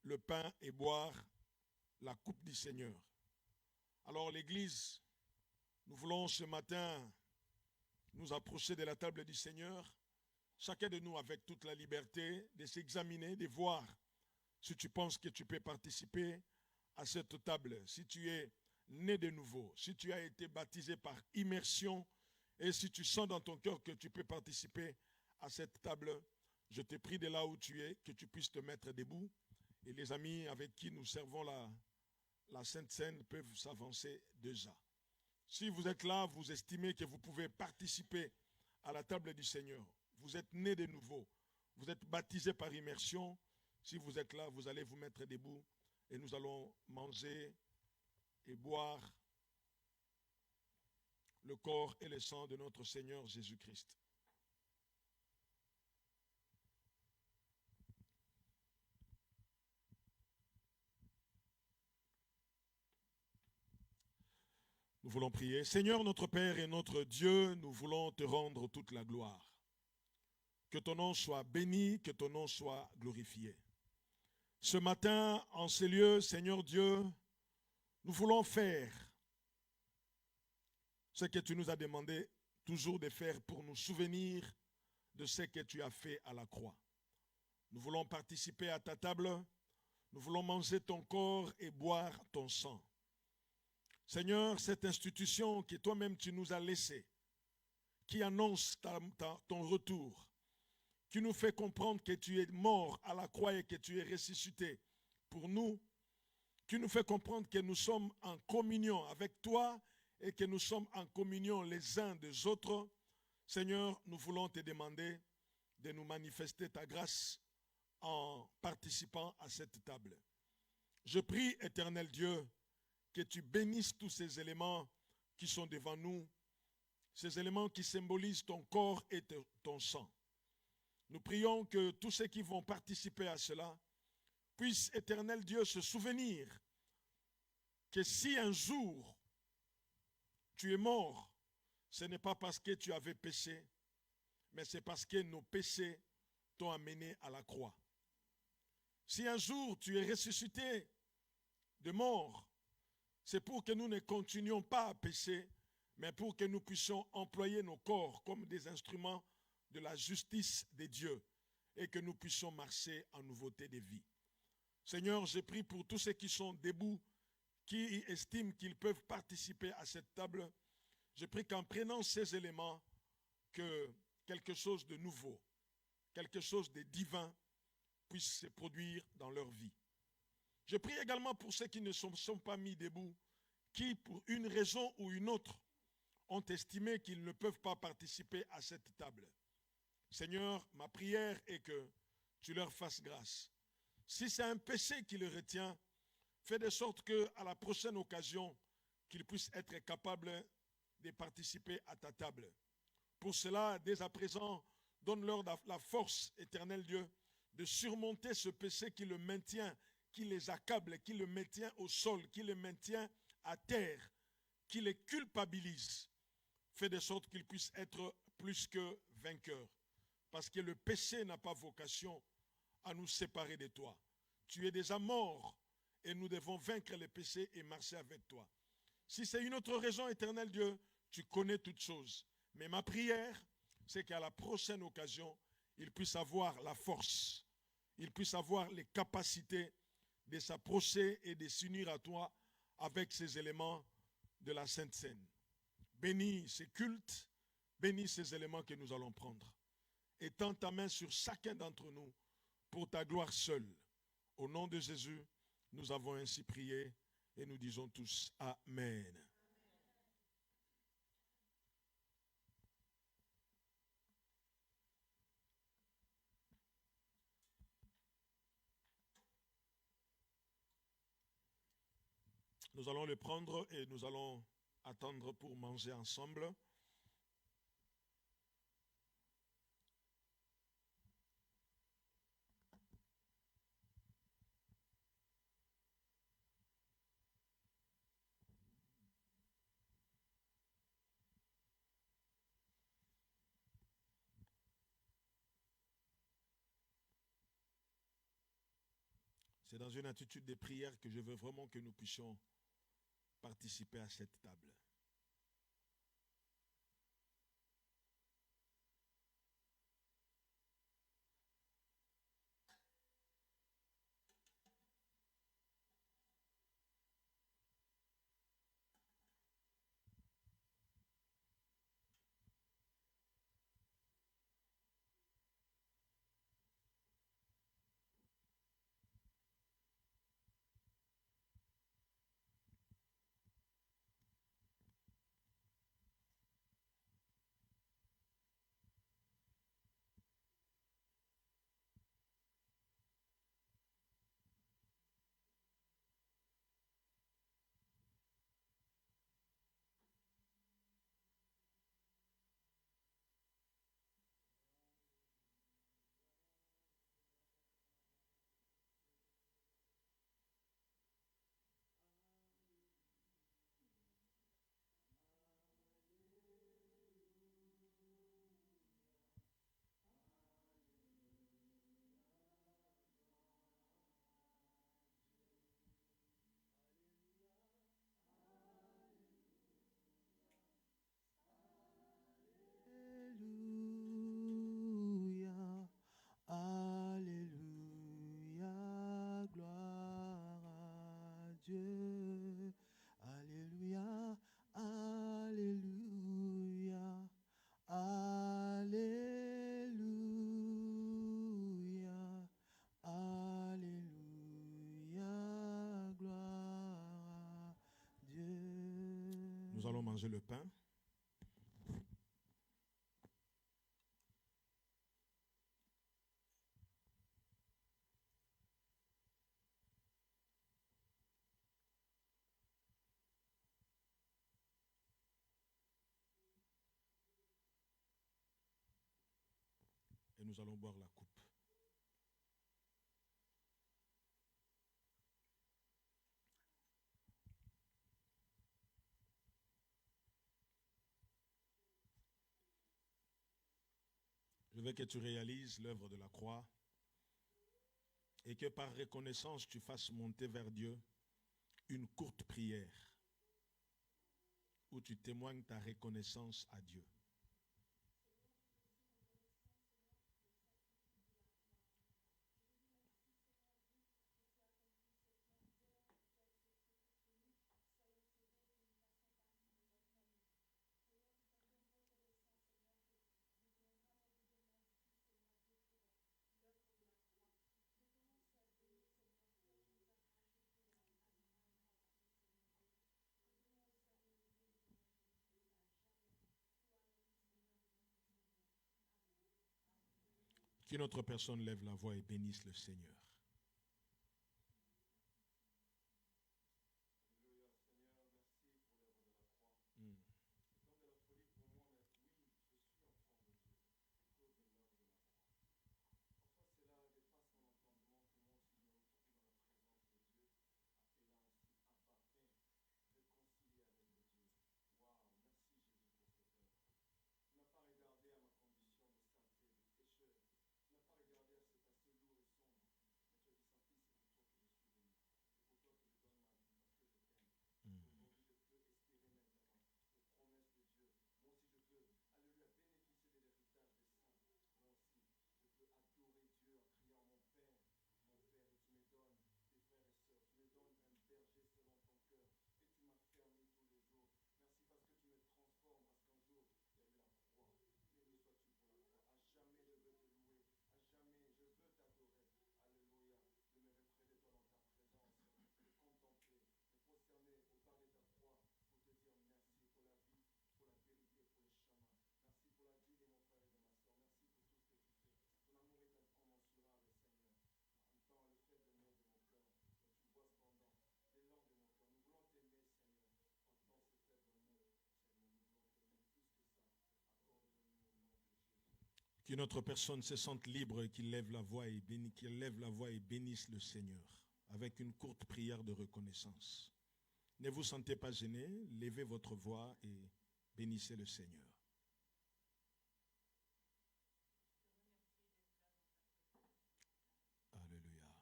le pain et boire la coupe du Seigneur. Alors l'Église, nous voulons ce matin nous approcher de la table du Seigneur, chacun de nous avec toute la liberté de s'examiner, de voir si tu penses que tu peux participer à cette table, si tu es né de nouveau, si tu as été baptisé par immersion et si tu sens dans ton cœur que tu peux participer à cette table, je te prie de là où tu es, que tu puisses te mettre debout. Et les amis avec qui nous servons la Sainte Seine peuvent s'avancer déjà. Si vous êtes là, vous estimez que vous pouvez participer à la table du Seigneur, vous êtes né de nouveau, vous êtes baptisé par immersion, si vous êtes là, vous allez vous mettre debout et nous allons manger et boire le corps et le sang de notre Seigneur Jésus-Christ. Nous voulons prier. Seigneur notre Père et notre Dieu, nous voulons te rendre toute la gloire. Que ton nom soit béni, que ton nom soit glorifié. Ce matin, en ces lieux, Seigneur Dieu, nous voulons faire ce que tu nous as demandé toujours de faire pour nous souvenir de ce que tu as fait à la croix. Nous voulons participer à ta table, nous voulons manger ton corps et boire ton sang. Seigneur, cette institution que toi-même tu nous as laissée, qui annonce ton retour, qui nous fait comprendre que tu es mort à la croix et que tu es ressuscité pour nous, qui nous fait comprendre que nous sommes en communion avec toi et que nous sommes en communion les uns des autres. Seigneur, nous voulons te demander de nous manifester ta grâce en participant à cette table. Je prie, éternel Dieu, que tu bénisses tous ces éléments qui sont devant nous, ces éléments qui symbolisent ton corps et ton sang. Nous prions que tous ceux qui vont participer à cela puissent, éternel Dieu, se souvenir que si un jour tu es mort, ce n'est pas parce que tu avais péché, mais c'est parce que nos péchés t'ont amené à la croix. Si un jour tu es ressuscité de mort, c'est pour que nous ne continuions pas à pécher, mais pour que nous puissions employer nos corps comme des instruments de la justice de Dieu et que nous puissions marcher en nouveauté de vie. Seigneur, je prie pour tous ceux qui sont debout, qui estiment qu'ils peuvent participer à cette table. Je prie qu'en prenant ces éléments, que quelque chose de nouveau, quelque chose de divin puisse se produire dans leur vie. Je prie également pour ceux qui ne sont pas mis debout, qui, pour une raison ou une autre, ont estimé qu'ils ne peuvent pas participer à cette table. Seigneur, ma prière est que tu leur fasses grâce. Si c'est un péché qui les retient, fais de sorte qu'à la prochaine occasion, qu'ils puissent être capables de participer à ta table. Pour cela, dès à présent, donne-leur la force, éternel Dieu, de surmonter ce péché qui le maintient, qui les accable, qui le maintient au sol, qui le maintient à terre, qui les culpabilise. Fais de sorte qu'ils puissent être plus que vainqueurs. Parce que le péché n'a pas vocation à nous séparer de toi. Tu es déjà mort et nous devons vaincre le péché et marcher avec toi. Si c'est une autre raison, éternel Dieu, tu connais toutes choses. Mais ma prière, c'est qu'à la prochaine occasion, ils puissent avoir la force, ils puissent avoir les capacités de s'approcher et de s'unir à toi avec ces éléments de la Sainte Seine. Bénis ces cultes, bénis ces éléments que nous allons prendre. Étends ta main sur chacun d'entre nous pour ta gloire seule. Au nom de Jésus, nous avons ainsi prié et nous disons tous Amen. Nous allons le prendre et nous allons attendre pour manger ensemble. C'est dans une attitude de prière que je veux vraiment que nous puissions participer à cette table. Nous allons manger le pain. Et nous allons boire la coupe. Je veux que tu réalises l'œuvre de la croix et que par reconnaissance, tu fasses monter vers Dieu une courte prière où tu témoignes ta reconnaissance à Dieu. Qu'une autre personne lève la voix et bénisse le Seigneur. Qu'une autre personne se sente libre et qu'il lève la voix et bénisse le Seigneur avec une courte prière de reconnaissance. Ne vous sentez pas gêné, levez votre voix et bénissez le Seigneur. Alléluia.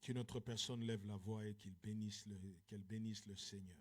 Qu'une autre personne lève la voix et qu'elle bénisse le Seigneur.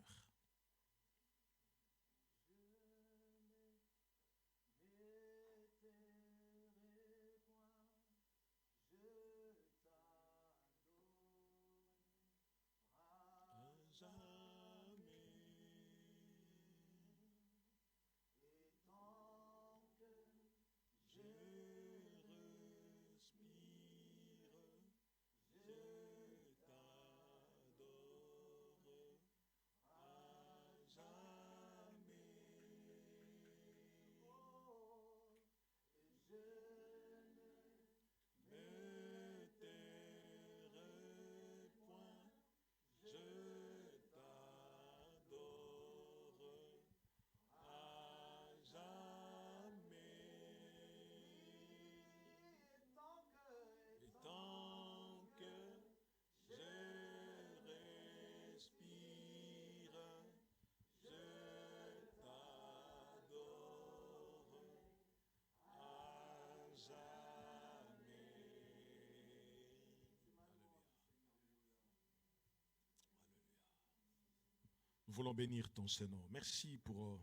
Nous voulons bénir ton Seigneur. Merci pour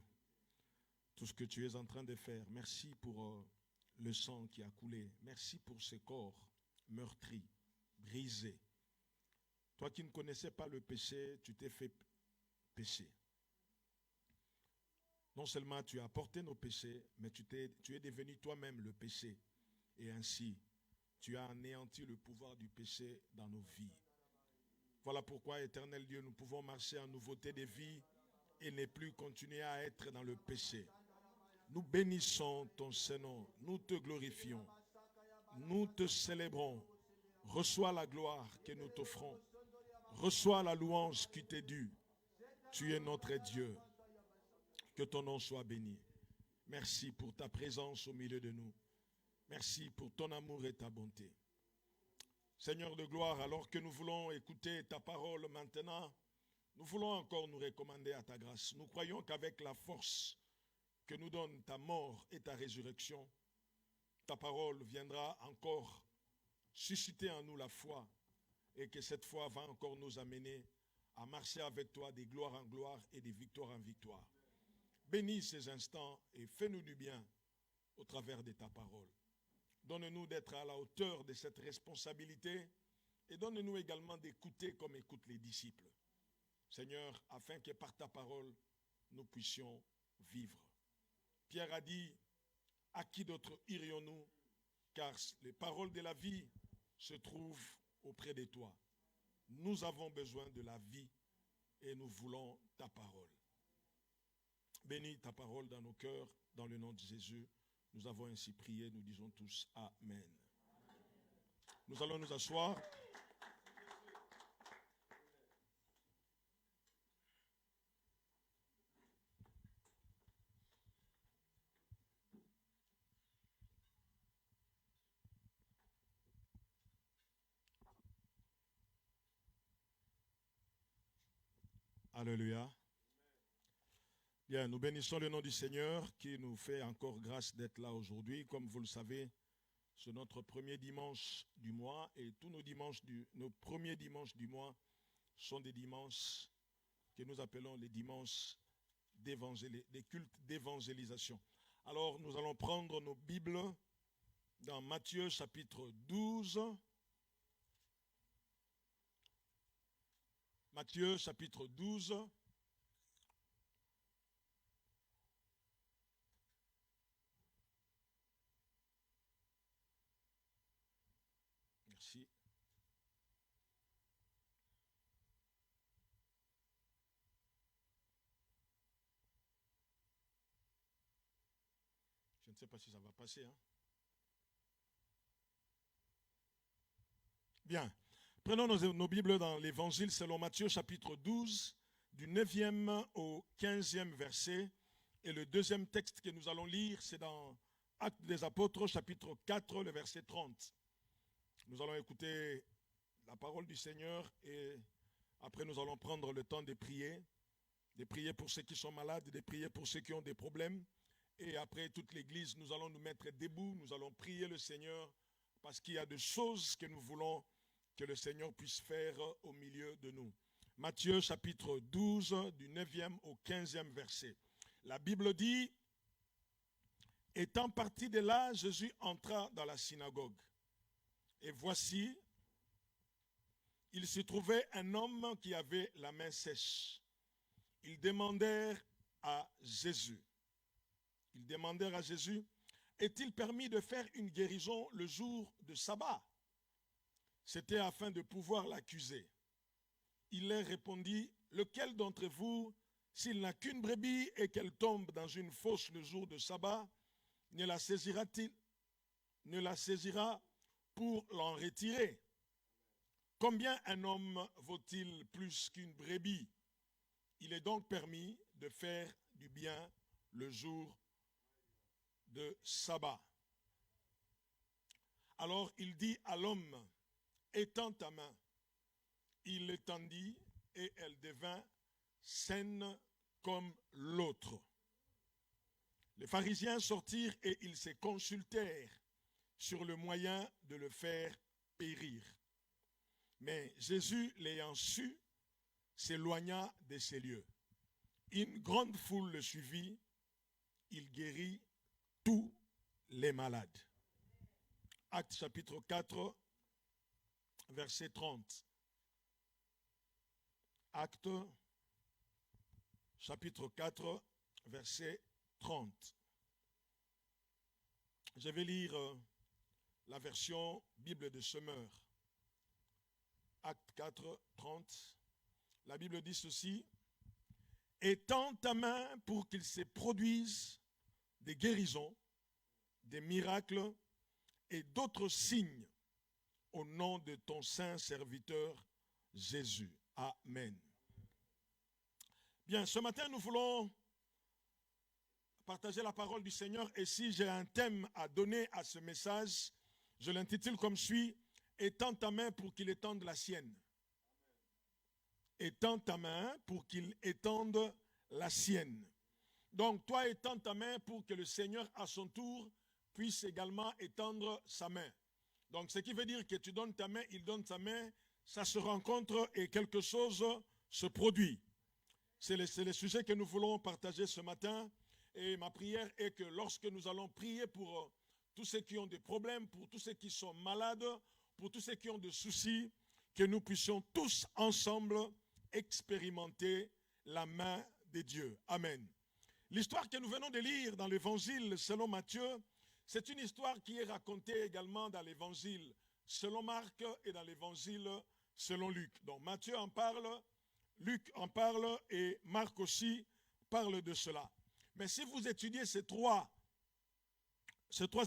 tout ce que tu es en train de faire. Merci pour le sang qui a coulé. Merci pour ce corps meurtri, brisé. Toi qui ne connaissais pas le péché, tu t'es fait pécher. Non seulement tu as porté nos péchés, mais tu es devenu toi-même le péché. Et ainsi, tu as anéanti le pouvoir du péché dans nos vies. Voilà pourquoi, éternel Dieu, nous pouvons marcher en nouveauté de vie et ne plus continuer à être dans le péché. Nous bénissons ton Seigneur, nous te glorifions, nous te célébrons. Reçois la gloire que nous t'offrons. Reçois la louange qui t'est due. Tu es notre Dieu. Que ton nom soit béni. Merci pour ta présence au milieu de nous. Merci pour ton amour et ta bonté. Seigneur de gloire, alors que nous voulons écouter ta parole maintenant, nous voulons encore nous recommander à ta grâce. Nous croyons qu'avec la force que nous donne ta mort et ta résurrection, ta parole viendra encore susciter en nous la foi et que cette foi va encore nous amener à marcher avec toi de gloire en gloire et de victoire en victoire. Bénis ces instants et fais-nous du bien au travers de ta parole. Donne-nous d'être à la hauteur de cette responsabilité et donne-nous également d'écouter comme écoutent les disciples. Seigneur, afin que par ta parole, nous puissions vivre. Pierre a dit, à qui d'autre irions-nous? Car les paroles de la vie se trouvent auprès de toi. Nous avons besoin de la vie et nous voulons ta parole. Bénis ta parole dans nos cœurs, dans le nom de Jésus. Nous avons ainsi prié, nous disons tous Amen. Nous allons nous asseoir. Alléluia. Bien, nous bénissons le nom du Seigneur qui nous fait encore grâce d'être là aujourd'hui. Comme vous le savez, c'est notre premier dimanche du mois et tous nos premiers dimanches du mois sont des dimanches que nous appelons les dimanches des cultes d'évangélisation. Alors, nous allons prendre nos Bibles dans Matthieu chapitre 12. Matthieu chapitre 12. Merci. Je ne sais pas si ça va passer. Hein? Bien. Prenons nos Bibles dans l'Évangile selon Matthieu chapitre 12, du 9e au 15e verset. Et le deuxième texte que nous allons lire, c'est dans Actes des Apôtres chapitre 4, le verset 30. Nous allons écouter la parole du Seigneur et après nous allons prendre le temps de prier pour ceux qui sont malades, de prier pour ceux qui ont des problèmes. Et après toute l'Église, nous allons nous mettre debout, nous allons prier le Seigneur parce qu'il y a des choses que nous voulons que le Seigneur puisse faire au milieu de nous. Matthieu chapitre 12, du 9e au 15e verset. La Bible dit, « Étant parti de là, Jésus entra dans la synagogue. Et voici, il s'y trouvait un homme qui avait la main sèche. Ils demandèrent à Jésus, est-il permis de faire une guérison le jour de sabbat? C'était afin de pouvoir l'accuser. Il leur répondit, lequel d'entre vous, s'il n'a qu'une brebis et qu'elle tombe dans une fosse le jour de sabbat, ne la saisira pour l'en retirer? Combien un homme vaut-il plus qu'une brebis? Il est donc permis de faire du bien le jour de sabbat. Alors il dit à l'homme, étends ta main. Il l'étendit et elle devint saine comme l'autre. Les pharisiens sortirent et ils se consultèrent sur le moyen de le faire périr. Mais Jésus, l'ayant su, s'éloigna de ces lieux. Une grande foule le suivit. Il guérit tous les malades. Actes chapitre 4, verset 30. Actes chapitre 4, verset 30. Je vais lire la version Bible de Semeur. Acte 4, 30. La Bible dit ceci. Étends ta main pour qu'il se produise des guérisons, des miracles et d'autres signes au nom de ton saint serviteur Jésus. Amen. Bien, ce matin, nous voulons partager la parole du Seigneur. Et si j'ai un thème à donner à ce message, je l'intitule comme suit, « Étends ta main pour qu'il étende la sienne ». Étends ta main pour qu'il étende la sienne. Donc, toi, étends ta main pour que le Seigneur, à son tour, puisse également étendre sa main. Donc, ce qui veut dire que tu donnes ta main, il donne sa main, ça se rencontre et quelque chose se produit. C'est le sujet que nous voulons partager ce matin. Et ma prière est que lorsque nous allons prier pour tous ceux qui ont des problèmes, pour tous ceux qui sont malades, pour tous ceux qui ont des soucis, que nous puissions tous ensemble expérimenter la main de Dieu. Amen. L'histoire que nous venons de lire dans l'évangile selon Matthieu, c'est une histoire qui est racontée également dans l'évangile selon Marc et dans l'évangile selon Luc. Donc Matthieu en parle, Luc en parle et Marc aussi parle de cela. Mais si vous étudiez ces trois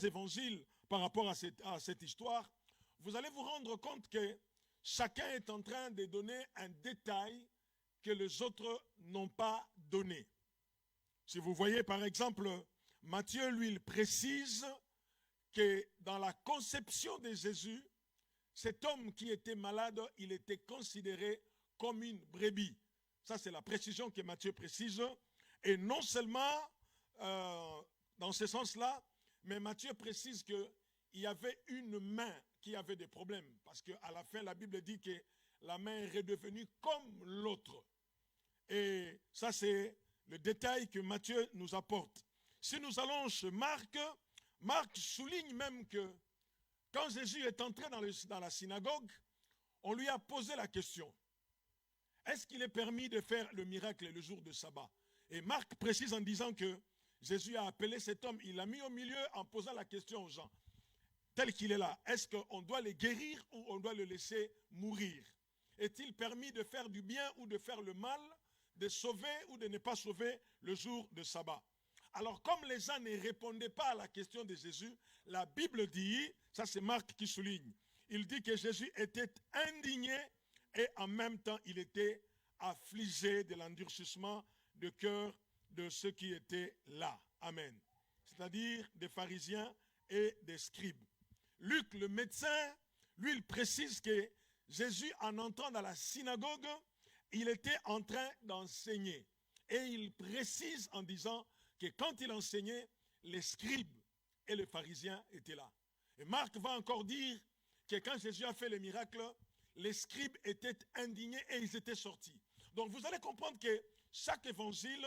évangiles par rapport à cette histoire, vous allez vous rendre compte que chacun est en train de donner un détail que les autres n'ont pas donné. Si vous voyez par exemple, Matthieu, lui, il précise que dans la conception de Jésus, cet homme qui était malade, il était considéré comme une brebis. Ça, c'est la précision que Matthieu précise. Et non seulement dans ce sens-là, mais Matthieu précise qu'il y avait une main qui avait des problèmes. Parce qu'à la fin, la Bible dit que la main est redevenue comme l'autre. Et ça, c'est le détail que Matthieu nous apporte. Si nous allons chez Marc, Marc souligne même que quand Jésus est entré dans la synagogue, on lui a posé la question. Est-ce qu'il est permis de faire le miracle le jour de sabbat? Et Marc précise en disant que Jésus a appelé cet homme, il l'a mis au milieu en posant la question aux gens. Tel qu'il est là, est-ce qu'on doit le guérir ou on doit le laisser mourir? Est-il permis de faire du bien ou de faire le mal, de sauver ou de ne pas sauver le jour de sabbat? Alors comme les gens ne répondaient pas à la question de Jésus, la Bible dit, ça c'est Marc qui souligne, il dit que Jésus était indigné et en même temps il était affligé de l'endurcissement de cœur de ceux qui étaient là. Amen. C'est-à-dire des pharisiens et des scribes. Luc, le médecin, lui, il précise que Jésus, en entrant dans la synagogue, il était en train d'enseigner. Et il précise en disant que quand il enseignait, les scribes et les pharisiens étaient là. Et Marc va encore dire que quand Jésus a fait les miracles, les scribes étaient indignés et ils étaient sortis. Donc vous allez comprendre que chaque évangile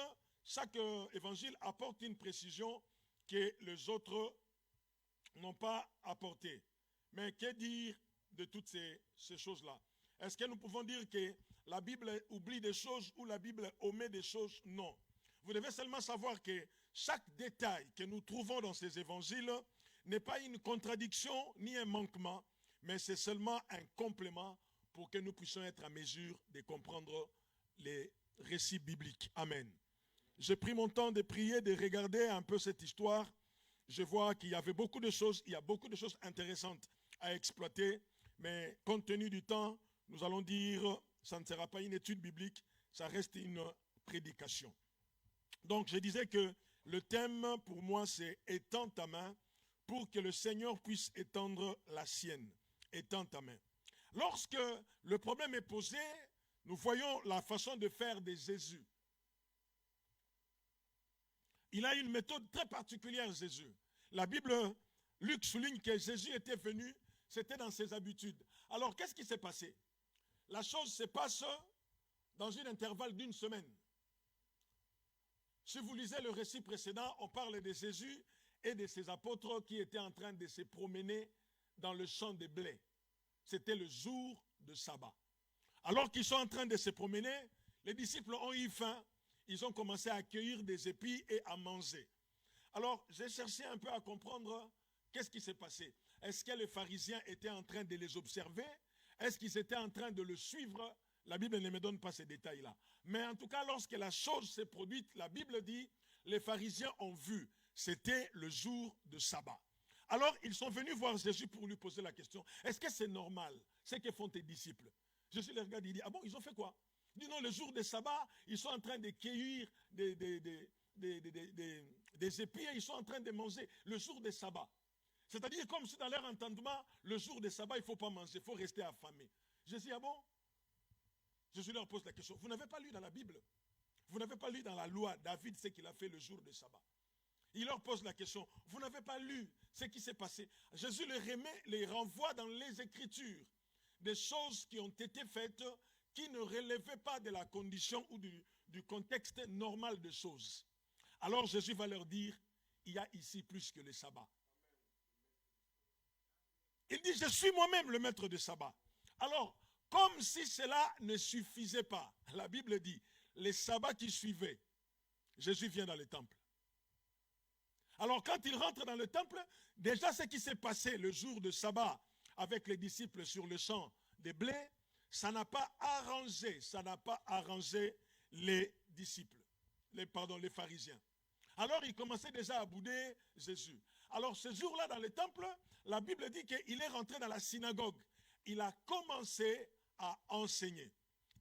apporte une précision que les autres n'ont pas apportée. Mais que dire de toutes ces choses-là? Est-ce que nous pouvons dire que la Bible oublie des choses ou la Bible omet des choses? Non. Vous devez seulement savoir que chaque détail que nous trouvons dans ces évangiles n'est pas une contradiction ni un manquement, mais c'est seulement un complément pour que nous puissions être à mesure de comprendre les récits bibliques. Amen. J'ai pris mon temps de prier, de regarder un peu cette histoire. Je vois qu'il y avait beaucoup de choses, il y a beaucoup de choses intéressantes à exploiter, mais compte tenu du temps, nous allons dire, ça ne sera pas une étude biblique, ça reste une prédication. Donc je disais que le thème pour moi c'est « Étends ta main » pour que le Seigneur puisse étendre la sienne. Étends ta main. Lorsque le problème est posé, nous voyons la façon de faire de Jésus. Il a une méthode très particulière, Jésus. La Bible, Luc souligne que Jésus était venu, c'était dans ses habitudes. Alors, qu'est-ce qui s'est passé? La chose se passe dans un intervalle d'une semaine. Si vous lisez le récit précédent, on parle de Jésus et de ses apôtres qui étaient en train de se promener dans le champ de blé. C'était le jour de sabbat. Alors qu'ils sont en train de se promener, les disciples ont eu faim. Ils ont commencé à cueillir des épis et à manger. Alors, j'ai cherché un peu à comprendre qu'est-ce qui s'est passé. Est-ce que les pharisiens étaient en train de les observer? Est-ce qu'ils étaient en train de le suivre? La Bible ne me donne pas ces détails-là. Mais en tout cas, lorsque la chose s'est produite, la Bible dit, les pharisiens ont vu. C'était le jour de sabbat. Alors, ils sont venus voir Jésus pour lui poser la question. Est-ce que c'est normal, ce que font tes disciples? Jésus les regarde et dit, ah bon, ils ont fait quoi? Il dit non, le jour de sabbat, ils sont en train de cueillir des épis et ils sont en train de manger le jour de sabbat. C'est-à-dire comme si dans leur entendement, le jour de sabbat, il ne faut pas manger, il faut rester affamé. Jésus, ah bon? Jésus leur pose la question. Vous n'avez pas lu dans la Bible? Vous n'avez pas lu dans la loi, David, ce qu'il a fait le jour de sabbat? Il leur pose la question. Vous n'avez pas lu ce qui s'est passé? Jésus les renvoie dans les Écritures. Des choses qui ont été faites qui ne relevaient pas de la condition ou du contexte normal des choses. Alors Jésus va leur dire, il y a ici plus que le sabbat. Il dit, je suis moi-même le maître du sabbat. Alors, comme si cela ne suffisait pas, la Bible dit, les sabbats qui suivaient, Jésus vient dans le temple. Alors quand il rentre dans le temple, déjà ce qui s'est passé le jour de sabbat avec les disciples sur le champ de blé, ça n'a pas arrangé les disciples, les pharisiens. Alors ils commençaient déjà à bouder Jésus. Alors ce jour-là dans le temple, la Bible dit qu'il est rentré dans la synagogue. Il a commencé à enseigner.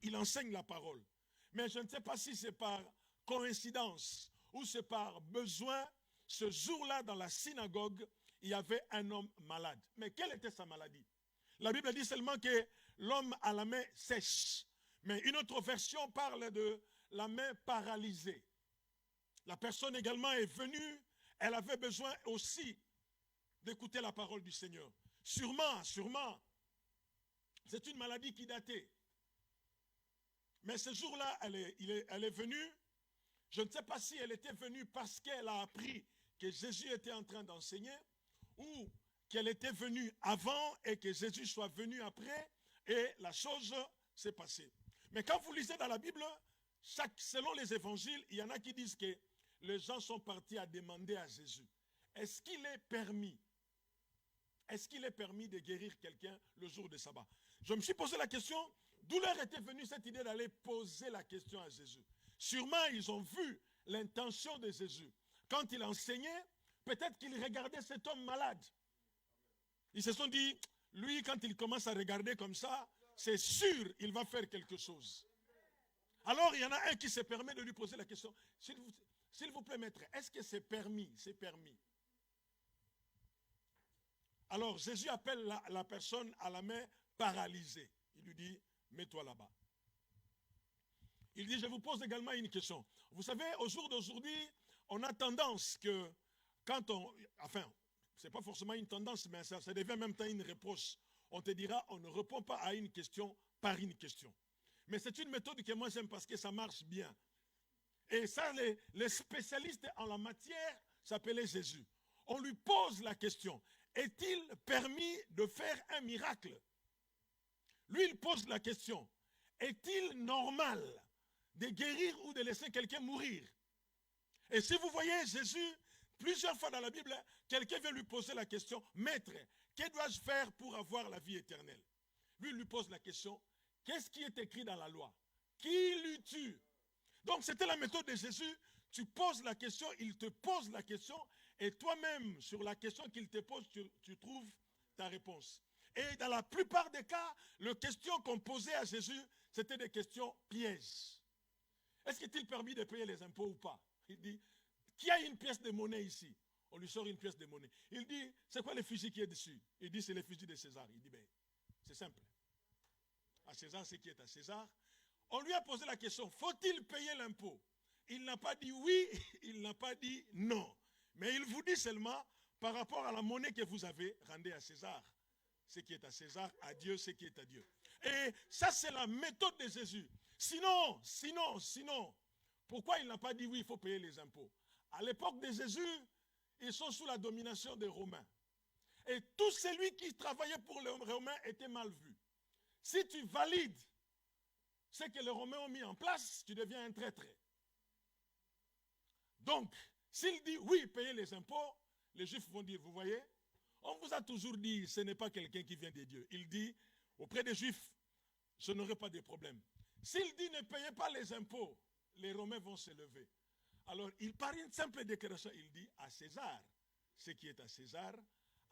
Il enseigne la parole. Mais je ne sais pas si c'est par coïncidence ou c'est par besoin. Ce jour-là, dans la synagogue, il y avait un homme malade. Mais quelle était sa maladie? La Bible dit seulement que l'homme a la main sèche. Mais une autre version parle de la main paralysée. La personne également est venue, elle avait besoin aussi d'écouter la parole du Seigneur. Sûrement, c'est une maladie qui datait. Mais ce jour-là, elle est venue. Je ne sais pas si elle était venue parce qu'elle a appris que Jésus était en train d'enseigner ou qu'elle était venue avant et que Jésus soit venu après et la chose s'est passée. Mais quand vous lisez dans la Bible, selon les évangiles, il y en a qui disent que les gens sont partis à demander à Jésus, est-ce qu'il est permis de guérir quelqu'un le jour de sabbat? Je me suis posé la question, d'où leur était venue cette idée d'aller poser la question à Jésus? Sûrement, ils ont vu l'intention de Jésus. Quand il enseignait, peut-être qu'il regardait cet homme malade. Ils se sont dit, lui, quand il commence à regarder comme ça, c'est sûr, il va faire quelque chose. Alors, il y en a un qui se permet de lui poser la question. S'il vous plaît, maître, est-ce que c'est permis? C'est permis. Alors, Jésus appelle la personne à la main paralysée. Il lui dit, mets-toi là-bas. Il dit, je vous pose également une question. Vous savez, au jour d'aujourd'hui, on a tendance que ce n'est pas forcément une tendance, mais ça devient même temps une reproche On te dira, on ne répond pas à une question par une question. Mais c'est une méthode que moi j'aime parce que ça marche bien. Et ça, les spécialistes en la matière s'appelaient Jésus. On lui pose la question, est-il permis de faire un miracle? Lui, il pose la question, est-il normal de guérir ou de laisser quelqu'un mourir? Et si vous voyez Jésus, plusieurs fois dans la Bible, quelqu'un vient lui poser la question, Maître, que dois-je faire pour avoir la vie éternelle? Lui, il lui pose la question, qu'est-ce qui est écrit dans la loi? Qui lui tue? Donc c'était la méthode de Jésus, tu poses la question, il te pose la question, et toi-même, sur la question qu'il te pose, tu trouves ta réponse. Et dans la plupart des cas, les questions qu'on posait à Jésus, c'était des questions pièges. Est-ce qu'il est permis de payer les impôts ou pas? Il dit, qui a une pièce de monnaie ici? On lui sort une pièce de monnaie. Il dit, c'est quoi le fusil qui est dessus? Il dit, c'est le fusil de César. Il dit, ben, c'est simple. À César, ce qui est à César. On lui a posé la question, faut-il payer l'impôt? Il n'a pas dit oui, il n'a pas dit non. Mais il vous dit seulement, par rapport à la monnaie que vous avez, rendez à César ce qui est à César, à Dieu ce qui est à Dieu. Et ça, c'est la méthode de Jésus. Sinon, pourquoi il n'a pas dit oui, il faut payer les impôts? À l'époque de Jésus, ils sont sous la domination des Romains. Et tout celui qui travaillait pour les Romains était mal vu. Si tu valides ce que les Romains ont mis en place, tu deviens un traître. Donc, s'il dit oui, payez les impôts, les Juifs vont dire, vous voyez, on vous a toujours dit, ce n'est pas quelqu'un qui vient de Dieu. Il dit, auprès des Juifs, je n'aurai pas de problème. S'il dit, ne payez pas les impôts, les Romains vont se lever. Alors, il par une simple déclaration, il dit, à César, ce qui est à César,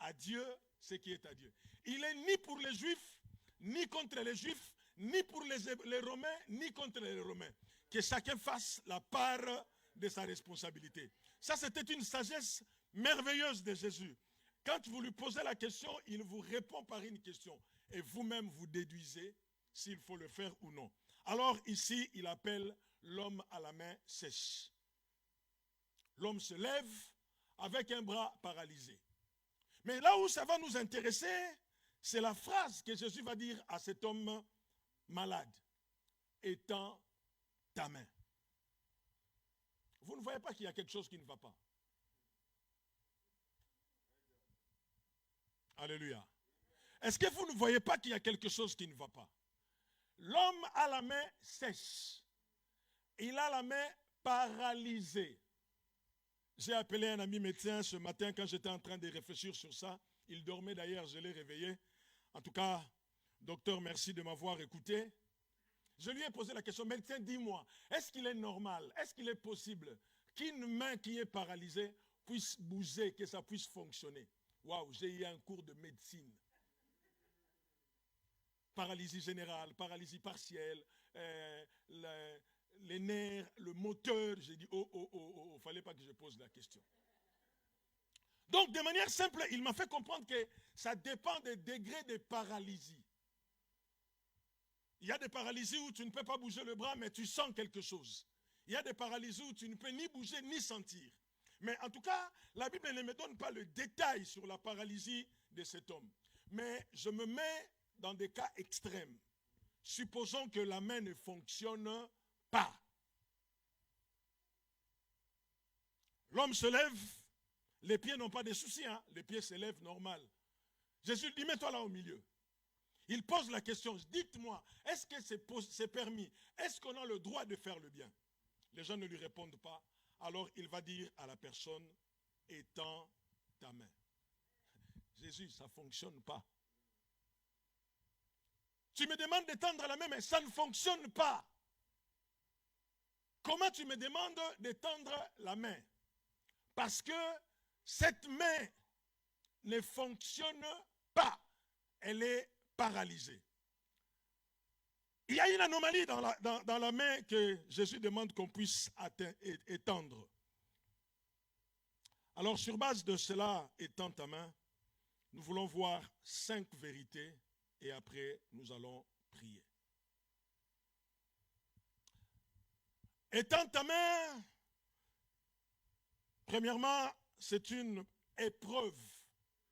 à Dieu, ce qui est à Dieu. Il n'est ni pour les Juifs, ni contre les Juifs, ni pour les Romains, ni contre les Romains. Que chacun fasse la part de sa responsabilité. Ça, c'était une sagesse merveilleuse de Jésus. Quand vous lui posez la question, il vous répond par une question. Et vous-même, vous déduisez s'il faut le faire ou non. Alors ici, il appelle l'homme à la main sèche. L'homme se lève avec un bras paralysé. Mais là où ça va nous intéresser, c'est la phrase que Jésus va dire à cet homme malade. Étends ta main. Vous ne voyez pas qu'il y a quelque chose qui ne va pas. Alléluia. Est-ce que vous ne voyez pas qu'il y a quelque chose qui ne va pas? L'homme a la main sèche. Il a la main paralysée. J'ai appelé un ami médecin ce matin quand j'étais en train de réfléchir sur ça. Il dormait d'ailleurs, je l'ai réveillé. En tout cas, docteur, merci de m'avoir écouté. Je lui ai posé la question, médecin, dis-moi, est-ce qu'il est normal, est-ce qu'il est possible qu'une main qui est paralysée puisse bouger, que ça puisse fonctionner? Waouh, j'ai eu un cours de médecine. Paralysie générale, paralysie partielle, les nerfs, le moteur. J'ai dit, il ne fallait pas que je pose la question. Donc, de manière simple, il m'a fait comprendre que ça dépend des degrés de paralysie. Il y a des paralysies où tu ne peux pas bouger le bras, mais tu sens quelque chose. Il y a des paralysies où tu ne peux ni bouger ni sentir. Mais en tout cas, la Bible ne me donne pas le détail sur la paralysie de cet homme. Mais je me mets dans des cas extrêmes. Supposons que la main ne fonctionne pas. L'homme se lève, les pieds n'ont pas de soucis, hein? Les pieds se lèvent normal. Jésus dit, mets-toi là au milieu. Il pose la question, dites-moi, est-ce que c'est permis? Est-ce qu'on a le droit de faire le bien? Les gens ne lui répondent pas. Alors il va dire à la personne, étends ta main. Jésus, ça ne fonctionne pas. Tu me demandes d'étendre la main, mais ça ne fonctionne pas. Comment tu me demandes d'étendre la main? Parce que cette main ne fonctionne pas. Elle est paralysée. Il y a une anomalie dans la main que Jésus demande qu'on puisse étendre. Alors, sur base de cela, étends ta main, nous voulons voir 5 vérités et après, nous allons prier. Étends ta main, premièrement, c'est une épreuve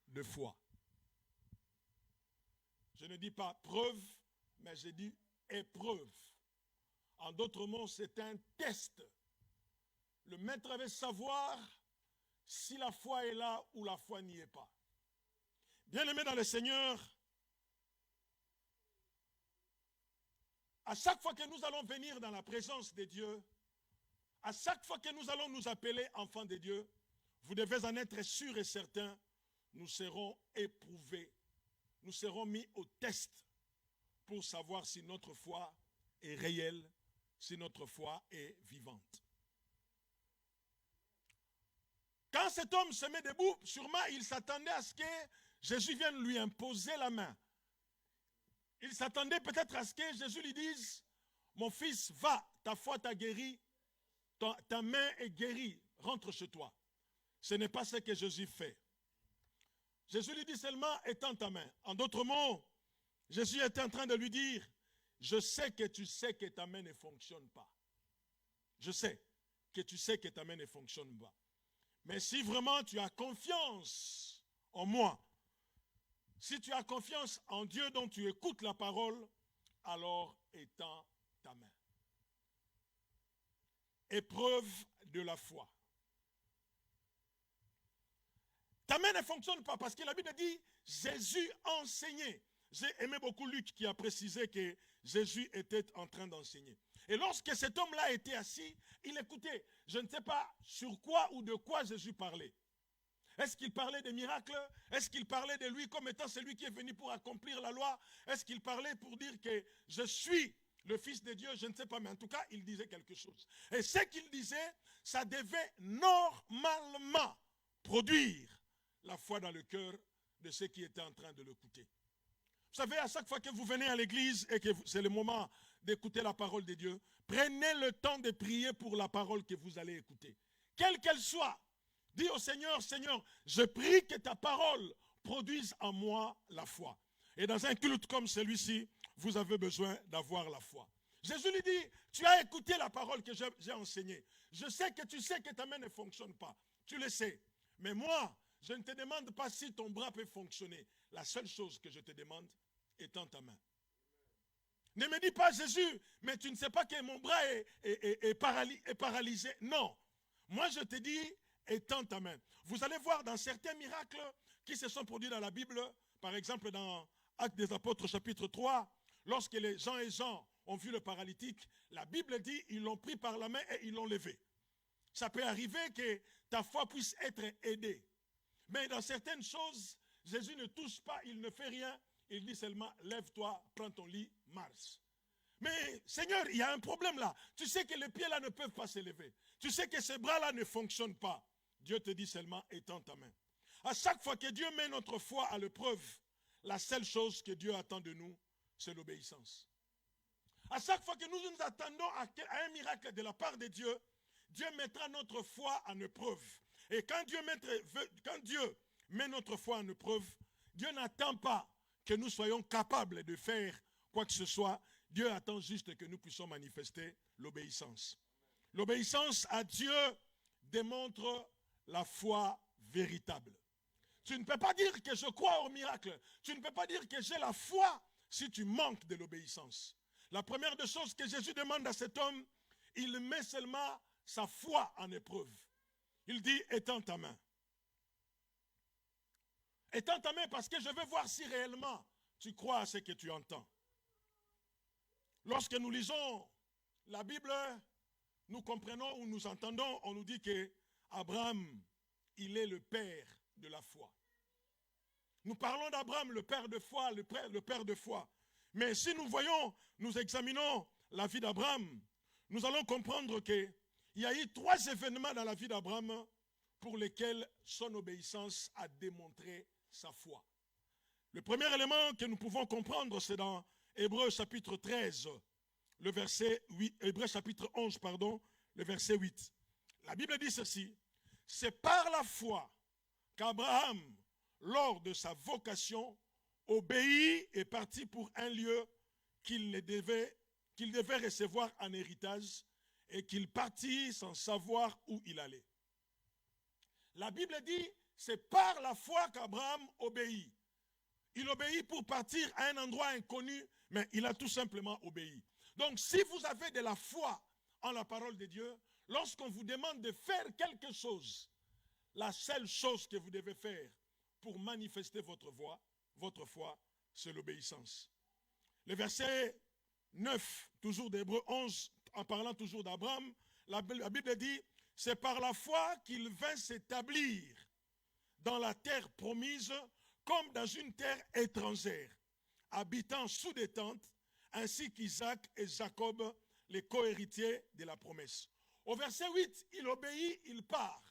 de foi. Je ne dis pas preuve, mais je dis épreuve. En d'autres mots, c'est un test. Le maître veut savoir si la foi est là ou la foi n'y est pas. Bien-aimés dans le Seigneur, à chaque fois que nous allons venir dans la présence de Dieu, à chaque fois que nous allons nous appeler enfants de Dieu, vous devez en être sûr et certain, nous serons éprouvés, nous serons mis au test pour savoir si notre foi est réelle, si notre foi est vivante. Quand cet homme se met debout, sûrement il s'attendait à ce que Jésus vienne lui imposer la main. Il s'attendait peut-être à ce que Jésus lui dise, mon fils, va, ta foi t'a guéri, ta main est guérie, rentre chez toi. Ce n'est pas ce que Jésus fait. Jésus lui dit seulement, étends ta main. En d'autres mots, Jésus était en train de lui dire, je sais que tu sais que ta main ne fonctionne pas. Je sais que tu sais que ta main ne fonctionne pas. Mais si vraiment tu as confiance en moi, si tu as confiance en Dieu dont tu écoutes la parole, alors étends ta main. Épreuve de la foi. Ta main ne fonctionne pas parce que la Bible dit Jésus enseignait. J'ai aimé beaucoup Luc qui a précisé que Jésus était en train d'enseigner. Et lorsque cet homme-là était assis, il écoutait. Je ne sais pas sur quoi ou de quoi Jésus parlait. Est-ce qu'il parlait des miracles? Est-ce qu'il parlait de lui comme étant celui qui est venu pour accomplir la loi? Est-ce qu'il parlait pour dire que je suis le Fils de Dieu? Je ne sais pas, mais en tout cas, il disait quelque chose. Et ce qu'il disait, ça devait normalement produire la foi dans le cœur de ceux qui étaient en train de l'écouter. Vous savez, à chaque fois que vous venez à l'église et que c'est le moment d'écouter la parole de Dieu, prenez le temps de prier pour la parole que vous allez écouter. Quelle qu'elle soit, dis au Seigneur, Seigneur, je prie que ta parole produise en moi la foi. Et dans un culte comme celui-ci, vous avez besoin d'avoir la foi. Jésus lui dit, tu as écouté la parole que j'ai enseignée. Je sais que tu sais que ta main ne fonctionne pas. Tu le sais. Mais moi, je ne te demande pas si ton bras peut fonctionner. La seule chose que je te demande, étends ta main. Ne me dis pas, Jésus, mais tu ne sais pas que mon bras est paralysé. Non. Moi, je te dis, étends ta main. Vous allez voir dans certains miracles qui se sont produits dans la Bible, par exemple dans Actes des Apôtres chapitre 3, lorsque les Jean et Jean ont vu le paralytique, la Bible dit, ils l'ont pris par la main et ils l'ont levé. Ça peut arriver que ta foi puisse être aidée. Mais dans certaines choses, Jésus ne touche pas, il ne fait rien. Il dit seulement, lève-toi, prends ton lit, marche. Mais Seigneur, il y a un problème là. Tu sais que les pieds là ne peuvent pas s'élever. Tu sais que ces bras là ne fonctionnent pas. Dieu te dit seulement, étends ta main. À chaque fois que Dieu met notre foi à l'épreuve, la seule chose que Dieu attend de nous, c'est l'obéissance. À chaque fois que nous nous attendons à un miracle de la part de Dieu, Dieu mettra notre foi en épreuve. Et quand Dieu met notre foi en épreuve, Dieu n'attend pas que nous soyons capables de faire quoi que ce soit. Dieu attend juste que nous puissions manifester l'obéissance. L'obéissance à Dieu démontre la foi véritable. Tu ne peux pas dire que je crois au miracle. Tu ne peux pas dire que j'ai la foi si tu manques de l'obéissance. La première des choses que Jésus demande à cet homme, il met seulement sa foi en épreuve. Il dit, étends ta main. Étends ta main parce que je veux voir si réellement tu crois à ce que tu entends. Lorsque nous lisons la Bible, nous comprenons ou nous entendons, on nous dit que Abraham, il est le père de la foi. Nous parlons d'Abraham, le père de foi, le père de foi. Mais si nous voyons, nous examinons la vie d'Abraham, nous allons comprendre qu'il y a eu 3 événements dans la vie d'Abraham pour lesquels son obéissance a démontré sa foi. Le premier élément que nous pouvons comprendre, c'est dans Hébreux chapitre 13, le verset 8, Hébreux chapitre 11, pardon, le verset 8. La Bible dit ceci, c'est par la foi qu'Abraham, lors de sa vocation, obéit et partit pour un lieu qu'il devait recevoir en héritage et qu'il partit sans savoir où il allait. La Bible dit, c'est par la foi qu'Abraham obéit. Il obéit pour partir à un endroit inconnu, mais il a tout simplement obéi. Donc si vous avez de la foi en la parole de Dieu, lorsqu'on vous demande de faire quelque chose, la seule chose que vous devez faire pour manifester votre foi, c'est l'obéissance. Le verset 9, toujours d'Hébreux 11, en parlant toujours d'Abraham, la Bible dit, c'est par la foi qu'il vint s'établir dans la terre promise comme dans une terre étrangère, habitant sous des tentes, ainsi qu'Isaac et Jacob, les cohéritiers de la promesse. Au verset 8, il obéit, il part.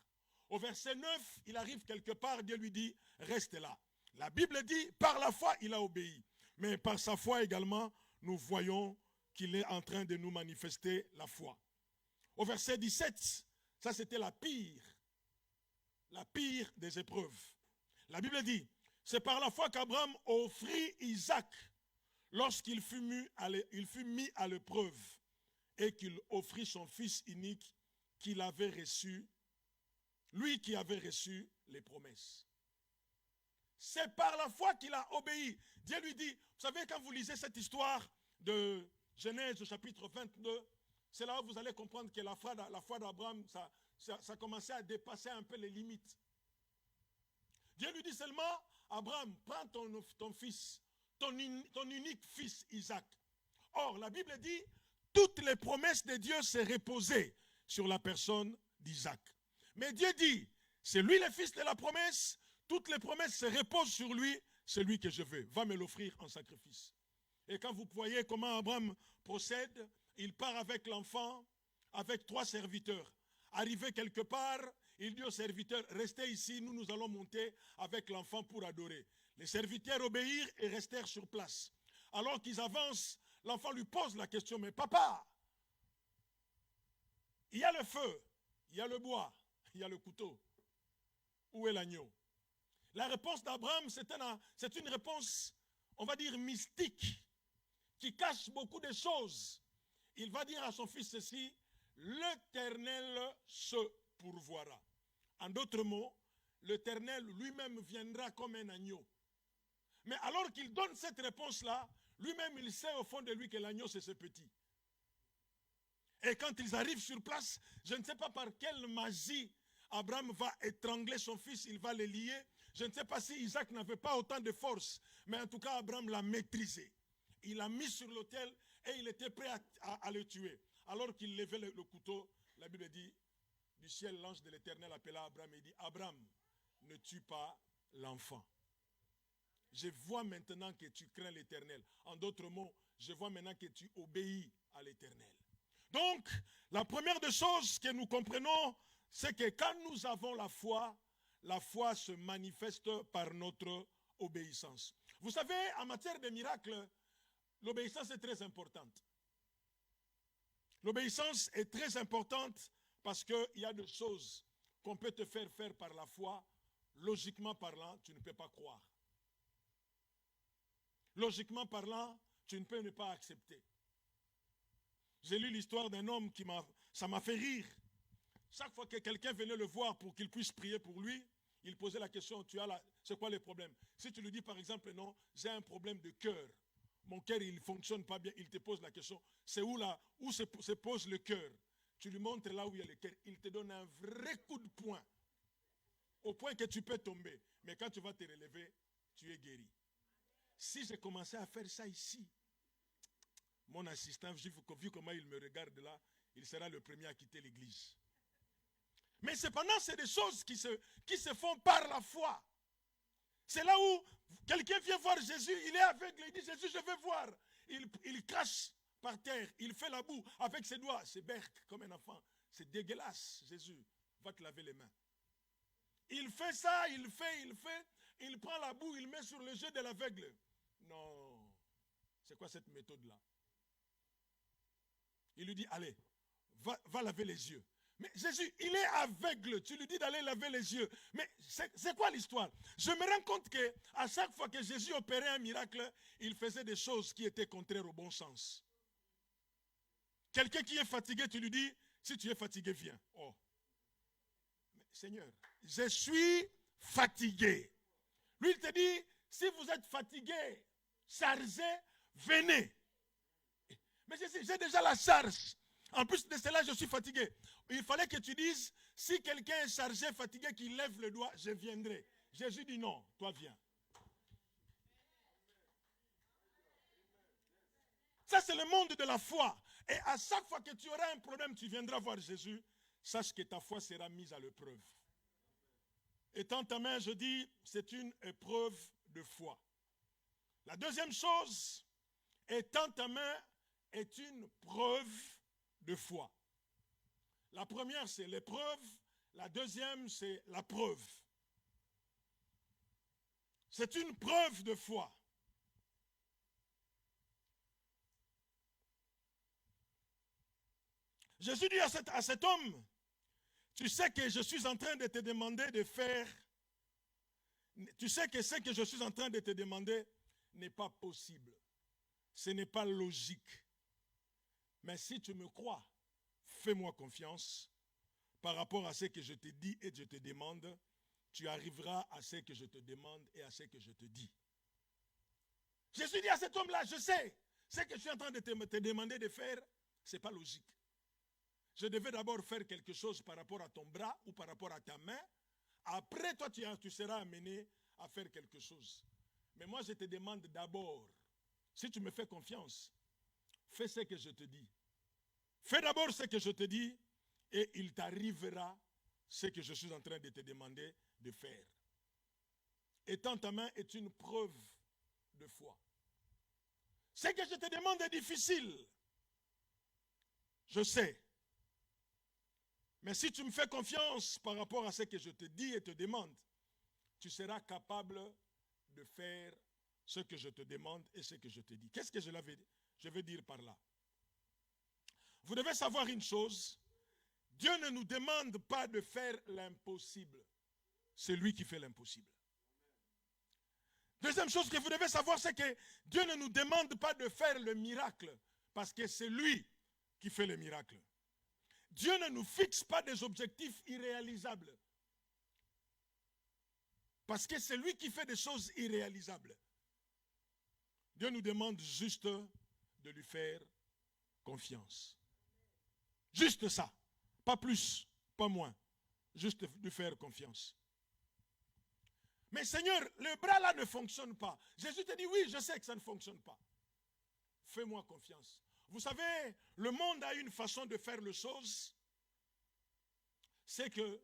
Au verset 9, il arrive quelque part, Dieu lui dit, reste là. La Bible dit, par la foi, il a obéi. Mais par sa foi également, nous voyons qu'il est en train de nous manifester la foi. Au verset 17, ça c'était la pire des épreuves. La Bible dit, c'est par la foi qu'Abraham offrit Isaac lorsqu'il fut mis à l'épreuve et qu'il offrit son fils unique qu'il avait reçu, lui qui avait reçu les promesses. C'est par la foi qu'il a obéi. Dieu lui dit, vous savez, quand vous lisez cette histoire de Genèse au chapitre 22, c'est là où vous allez comprendre que la foi d'Abraham, ça commençait à dépasser un peu les limites. Dieu lui dit seulement, Abraham, prends ton fils, ton unique fils Isaac. Or, la Bible dit, toutes les promesses de Dieu se reposaient sur la personne d'Isaac. Mais Dieu dit, c'est lui le fils de la promesse, toutes les promesses se reposent sur lui, c'est lui que je veux, va me l'offrir en sacrifice. Et quand vous voyez comment Abraham procède, il part avec l'enfant, avec 3 serviteurs. Arrivé quelque part, il dit aux serviteurs, restez ici, nous allons monter avec l'enfant pour adorer. Les serviteurs obéirent et restèrent sur place. Alors qu'ils avancent, l'enfant lui pose la question, mais papa, il y a le feu, il y a le bois, il y a le couteau. Où est l'agneau? La réponse d'Abraham, c'est une réponse, on va dire, mystique, qui cache beaucoup de choses. Il va dire à son fils ceci, l'Éternel se pourvoira. En d'autres mots, l'Éternel lui-même viendra comme un agneau. Mais alors qu'il donne cette réponse-là, lui-même il sait au fond de lui que l'agneau c'est ce petit. Et quand ils arrivent sur place, je ne sais pas par quelle magie Abraham va étrangler son fils, il va le lier. Je ne sais pas si Isaac n'avait pas autant de force, mais en tout cas Abraham l'a maîtrisé. Il l'a mis sur l'autel et il était prêt à le tuer. Alors qu'il levait le couteau, la Bible dit, du ciel l'ange de l'Éternel appela Abraham et dit, Abraham, ne tue pas l'enfant. Je vois maintenant que tu crains l'Éternel. En d'autres mots, je vois maintenant que tu obéis à l'Éternel. Donc, la première des choses que nous comprenons, c'est que quand nous avons la foi se manifeste par notre obéissance. Vous savez, en matière de miracles, l'obéissance est très importante. L'obéissance est très importante parce qu'il y a des choses qu'on peut te faire faire par la foi. Logiquement parlant, tu ne peux pas croire. Logiquement parlant, tu ne peux ne pas accepter. J'ai lu l'histoire d'un homme ça m'a fait rire. Chaque fois que quelqu'un venait le voir pour qu'il puisse prier pour lui, il posait la question, c'est quoi le problème? Si tu lui dis par exemple, non, j'ai un problème de cœur, mon cœur il ne fonctionne pas bien, il te pose la question, c'est où se pose le cœur? Tu lui montres là où il y a le cœur, il te donne un vrai coup de poing, au point que tu peux tomber. Mais quand tu vas te relever, tu es guéri. Si j'ai commencé à faire ça ici, mon assistant, vu comment il me regarde là, il sera le premier à quitter l'église. Mais cependant, c'est des choses qui se font par la foi. C'est là où quelqu'un vient voir Jésus, il est aveugle, il dit Jésus, je veux voir. Il crache par terre, il fait la boue avec ses doigts, c'est berque comme un enfant. C'est dégueulasse, Jésus, va te laver les mains. Il fait ça, il prend la boue, il met sur le jeu de l'aveugle. Non, c'est quoi cette méthode-là? Il lui dit, allez, va laver les yeux. Mais Jésus, il est aveugle. Tu lui dis d'aller laver les yeux. Mais c'est quoi l'histoire? Je me rends compte qu'à chaque fois que Jésus opérait un miracle, il faisait des choses qui étaient contraires au bon sens. Quelqu'un qui est fatigué, tu lui dis, si tu es fatigué, viens. Oh. Mais Seigneur, je suis fatigué. Lui, il te dit, Si vous êtes fatigué, chargé, venez. Mais j'ai déjà la charge. En plus de cela, je suis fatigué. Il fallait que tu dises, si quelqu'un est chargé, fatigué, qu'il lève le doigt, je viendrai. Jésus dit non, toi viens. Ça, c'est le monde de la foi. Et à chaque fois que tu auras un problème, tu viendras voir Jésus. Sache que ta foi sera mise à l'épreuve. Étant ta main, je dis, c'est une épreuve de foi. La deuxième chose, étant ta main, est une preuve de foi. La première, c'est l'épreuve. La deuxième, c'est la preuve. C'est une preuve de foi. Jésus dit à cet homme, tu sais que je suis en train de te demander de faire, tu sais que ce que je suis en train de te demander n'est pas possible. Ce n'est pas logique. Mais si tu me crois, fais-moi confiance par rapport à ce que je te dis et je te demande, tu arriveras à ce que je te demande et à ce que je te dis. Jésus dit à cet homme-là, je sais, ce que je suis en train de te demander de faire, ce n'est pas logique. Je devais d'abord faire quelque chose par rapport à ton bras ou par rapport à ta main. Après, toi, tu seras amené à faire quelque chose. Mais moi, je te demande d'abord, si tu me fais confiance, fais ce que je te dis. Fais d'abord ce que je te dis et il t'arrivera ce que je suis en train de te demander de faire. Étends ta main est une preuve de foi. Ce que je te demande est difficile. Je sais. Mais si tu me fais confiance par rapport à ce que je te dis et te demande, tu seras capable de faire ce que je te demande et ce que je te dis. Qu'est-ce que je veux dire par là? Vous devez savoir une chose, Dieu ne nous demande pas de faire l'impossible. C'est lui qui fait l'impossible. Deuxième chose que vous devez savoir, c'est que Dieu ne nous demande pas de faire le miracle, parce que c'est lui qui fait le miracle. Dieu ne nous fixe pas des objectifs irréalisables, parce que c'est lui qui fait des choses irréalisables. Dieu nous demande juste de lui faire confiance. Juste ça. Pas plus, pas moins. Juste de lui faire confiance. Mais Seigneur, le bras là ne fonctionne pas. Jésus te dit, oui, je sais que ça ne fonctionne pas. Fais-moi confiance. Vous savez, le monde a une façon de faire les choses. C'est que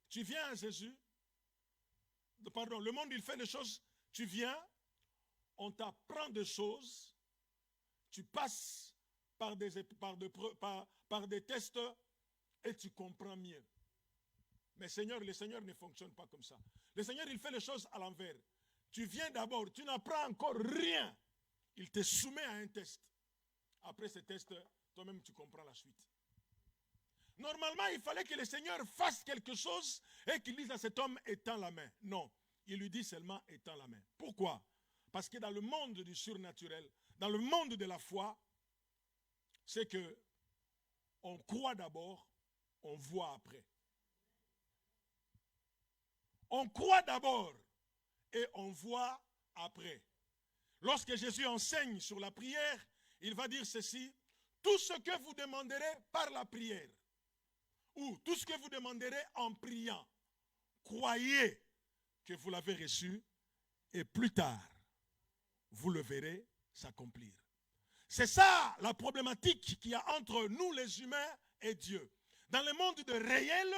tu viens à Jésus. Pardon, le monde il fait les choses. Tu viens, on t'apprend des choses. Tu passes par des tests et tu comprends mieux. Mais Seigneur, le Seigneur ne fonctionne pas comme ça. Le Seigneur, il fait les choses à l'envers. Tu viens d'abord, tu n'apprends encore rien. Il te soumet à un test. Après ce test, toi-même, tu comprends la suite. Normalement, il fallait que le Seigneur fasse quelque chose et qu'il dise à cet homme, étends la main. Non, il lui dit seulement, étends la main. Pourquoi? Parce que dans le monde du surnaturel, dans le monde de la foi, c'est que on croit d'abord, on voit après. On croit d'abord et on voit après. Lorsque Jésus enseigne sur la prière, il va dire ceci, tout ce que vous demanderez par la prière, ou tout ce que vous demanderez en priant, croyez que vous l'avez reçu et plus tard, vous le verrez s'accomplir. C'est ça la problématique qu'il y a entre nous les humains et Dieu. Dans le monde de réel,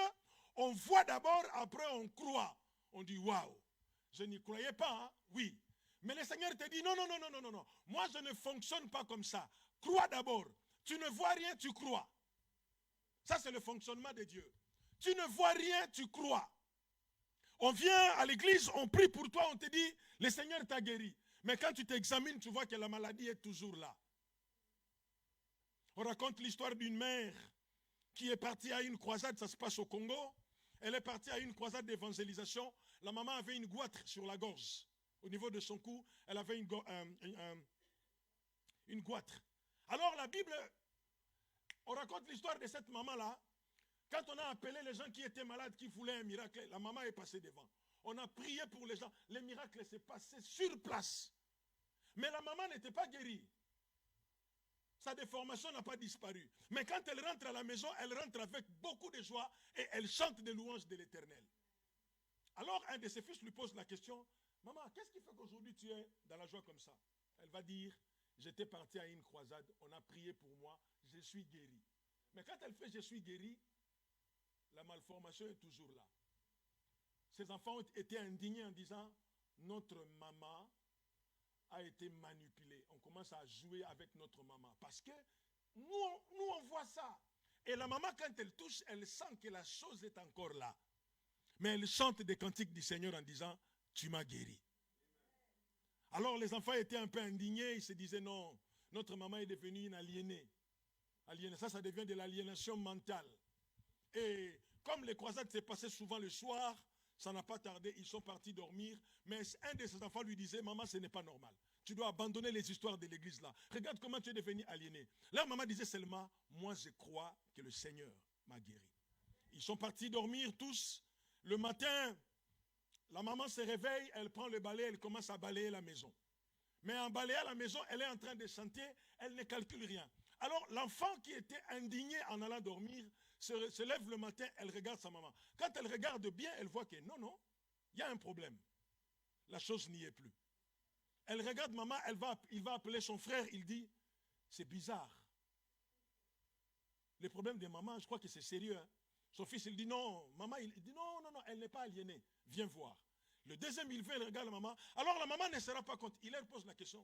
on voit d'abord, après on croit. On dit, waouh, je n'y croyais pas, hein? Oui. Mais le Seigneur te dit, non, non, non, non, non, non, non. Moi, je ne fonctionne pas comme ça. Crois d'abord. Tu ne vois rien, tu crois. Ça, c'est le fonctionnement de Dieu. Tu ne vois rien, tu crois. On vient à l'église, on prie pour toi, on te dit, le Seigneur t'a guéri. Mais quand tu t'examines, tu vois que la maladie est toujours là. On raconte l'histoire d'une mère qui est partie à une croisade, ça se passe au Congo. Elle est partie à une croisade d'évangélisation. La maman avait une goitre sur la gorge. Au niveau de son cou, elle avait une goitre. Alors la Bible, on raconte l'histoire de cette maman-là. Quand on a appelé les gens qui étaient malades, qui voulaient un miracle, la maman est passée devant. On a prié pour les gens. Les miracles s'est passé sur place. Mais la maman n'était pas guérie. Sa déformation n'a pas disparu. Mais quand elle rentre à la maison, elle rentre avec beaucoup de joie et elle chante des louanges de l'Éternel. Alors un de ses fils lui pose la question, maman, qu'est-ce qui fait qu'aujourd'hui tu es dans la joie comme ça? Elle va dire, j'étais parti à une croisade, on a prié pour moi, je suis guéri. Mais quand elle fait je suis guéri, la malformation est toujours là. Ses enfants ont été indignés en disant, notre maman a été manipulée. On commence à jouer avec notre maman. Parce que nous on voit ça. Et la maman, quand elle touche, elle sent que la chose est encore là. Mais elle chante des cantiques du Seigneur en disant, tu m'as guéri. Alors les enfants étaient un peu indignés. Ils se disaient, non, notre maman est devenue une aliénée. Ça devient de l'aliénation mentale. Et comme les croisades s'est passées souvent le soir, ça n'a pas tardé, ils sont partis dormir. Mais un de ses enfants lui disait, maman, ce n'est pas normal. Tu dois abandonner les histoires de l'église là. Regarde comment tu es devenu aliéné. Leur maman disait seulement, moi je crois que le Seigneur m'a guéri. Ils sont partis dormir tous. Le matin, la maman se réveille, elle prend le balai, elle commence à balayer la maison. Mais en balayant la maison, elle est en train de chanter, elle ne calcule rien. Alors l'enfant qui était indigné en allant dormir, se lève le matin, elle regarde sa maman. Quand elle regarde bien, elle voit que non, il y a un problème. La chose n'y est plus. Elle regarde maman, il va appeler son frère, il dit, c'est bizarre. Le problème de maman, je crois que c'est sérieux. Hein? Son fils, il dit non, maman, il dit non, elle n'est pas aliénée, viens voir. Le deuxième, il vient, il regarde la maman. Alors la maman ne se rend pas compte. Elle leur pose la question,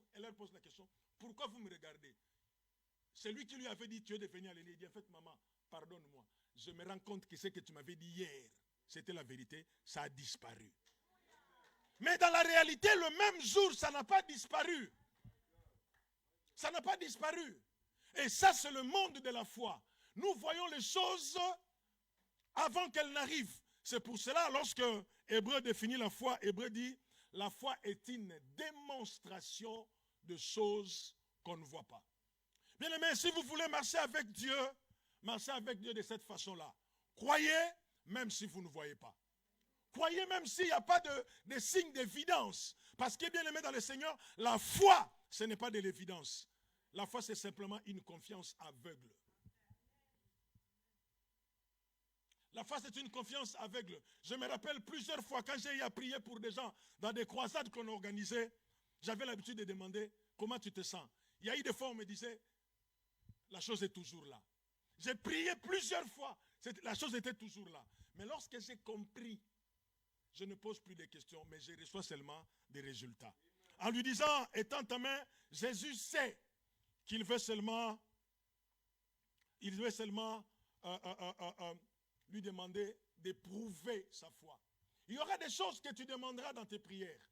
pourquoi vous me regardez? C'est lui qui lui avait dit, tu es devenu aliéné. Il dit, en fait, maman, pardonne-moi. Je me rends compte que ce que tu m'avais dit hier, c'était la vérité, ça a disparu. Mais dans la réalité, le même jour, ça n'a pas disparu. Ça n'a pas disparu. Et ça, c'est le monde de la foi. Nous voyons les choses avant qu'elles n'arrivent. C'est pour cela, lorsque Hébreu définit la foi, Hébreu dit, la foi est une démonstration de choses qu'on ne voit pas. Bien aimé, si vous voulez marcher avec Dieu de cette façon-là. Croyez, même si vous ne voyez pas. Croyez même s'il n'y a pas de signe d'évidence. Parce que bien aimé dans le Seigneur, la foi, ce n'est pas de l'évidence. La foi, c'est simplement une confiance aveugle. La foi, c'est une confiance aveugle. Je me rappelle plusieurs fois quand j'ai eu à prier pour des gens dans des croisades qu'on organisait, j'avais l'habitude de demander comment tu te sens. Il y a eu des fois où on me disait, la chose est toujours là. J'ai prié plusieurs fois, la chose était toujours là. Mais lorsque j'ai compris, je ne pose plus de questions, mais je reçois seulement des résultats. En lui disant, étends ta main, Jésus sait qu'il veut seulement lui demander d'éprouver sa foi. Il y aura des choses que tu demanderas dans tes prières.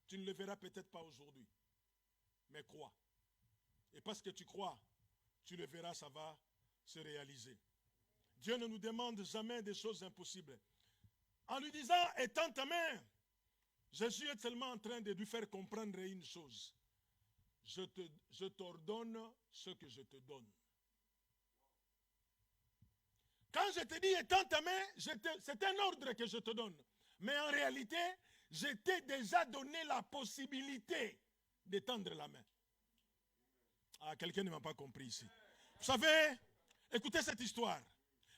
Tu ne le verras peut-être pas aujourd'hui. Mais crois. Et parce que tu crois, tu le verras, ça va se réaliser. Dieu ne nous demande jamais des choses impossibles. En lui disant, étends ta main, Jésus est seulement en train de lui faire comprendre une chose. Je t'ordonne ce que je te donne. Quand je te dis étends ta main, c'est un ordre que je te donne. Mais en réalité, je t'ai déjà donné la possibilité d'étendre la main. Ah, quelqu'un ne m'a pas compris ici. Vous savez, écoutez cette histoire.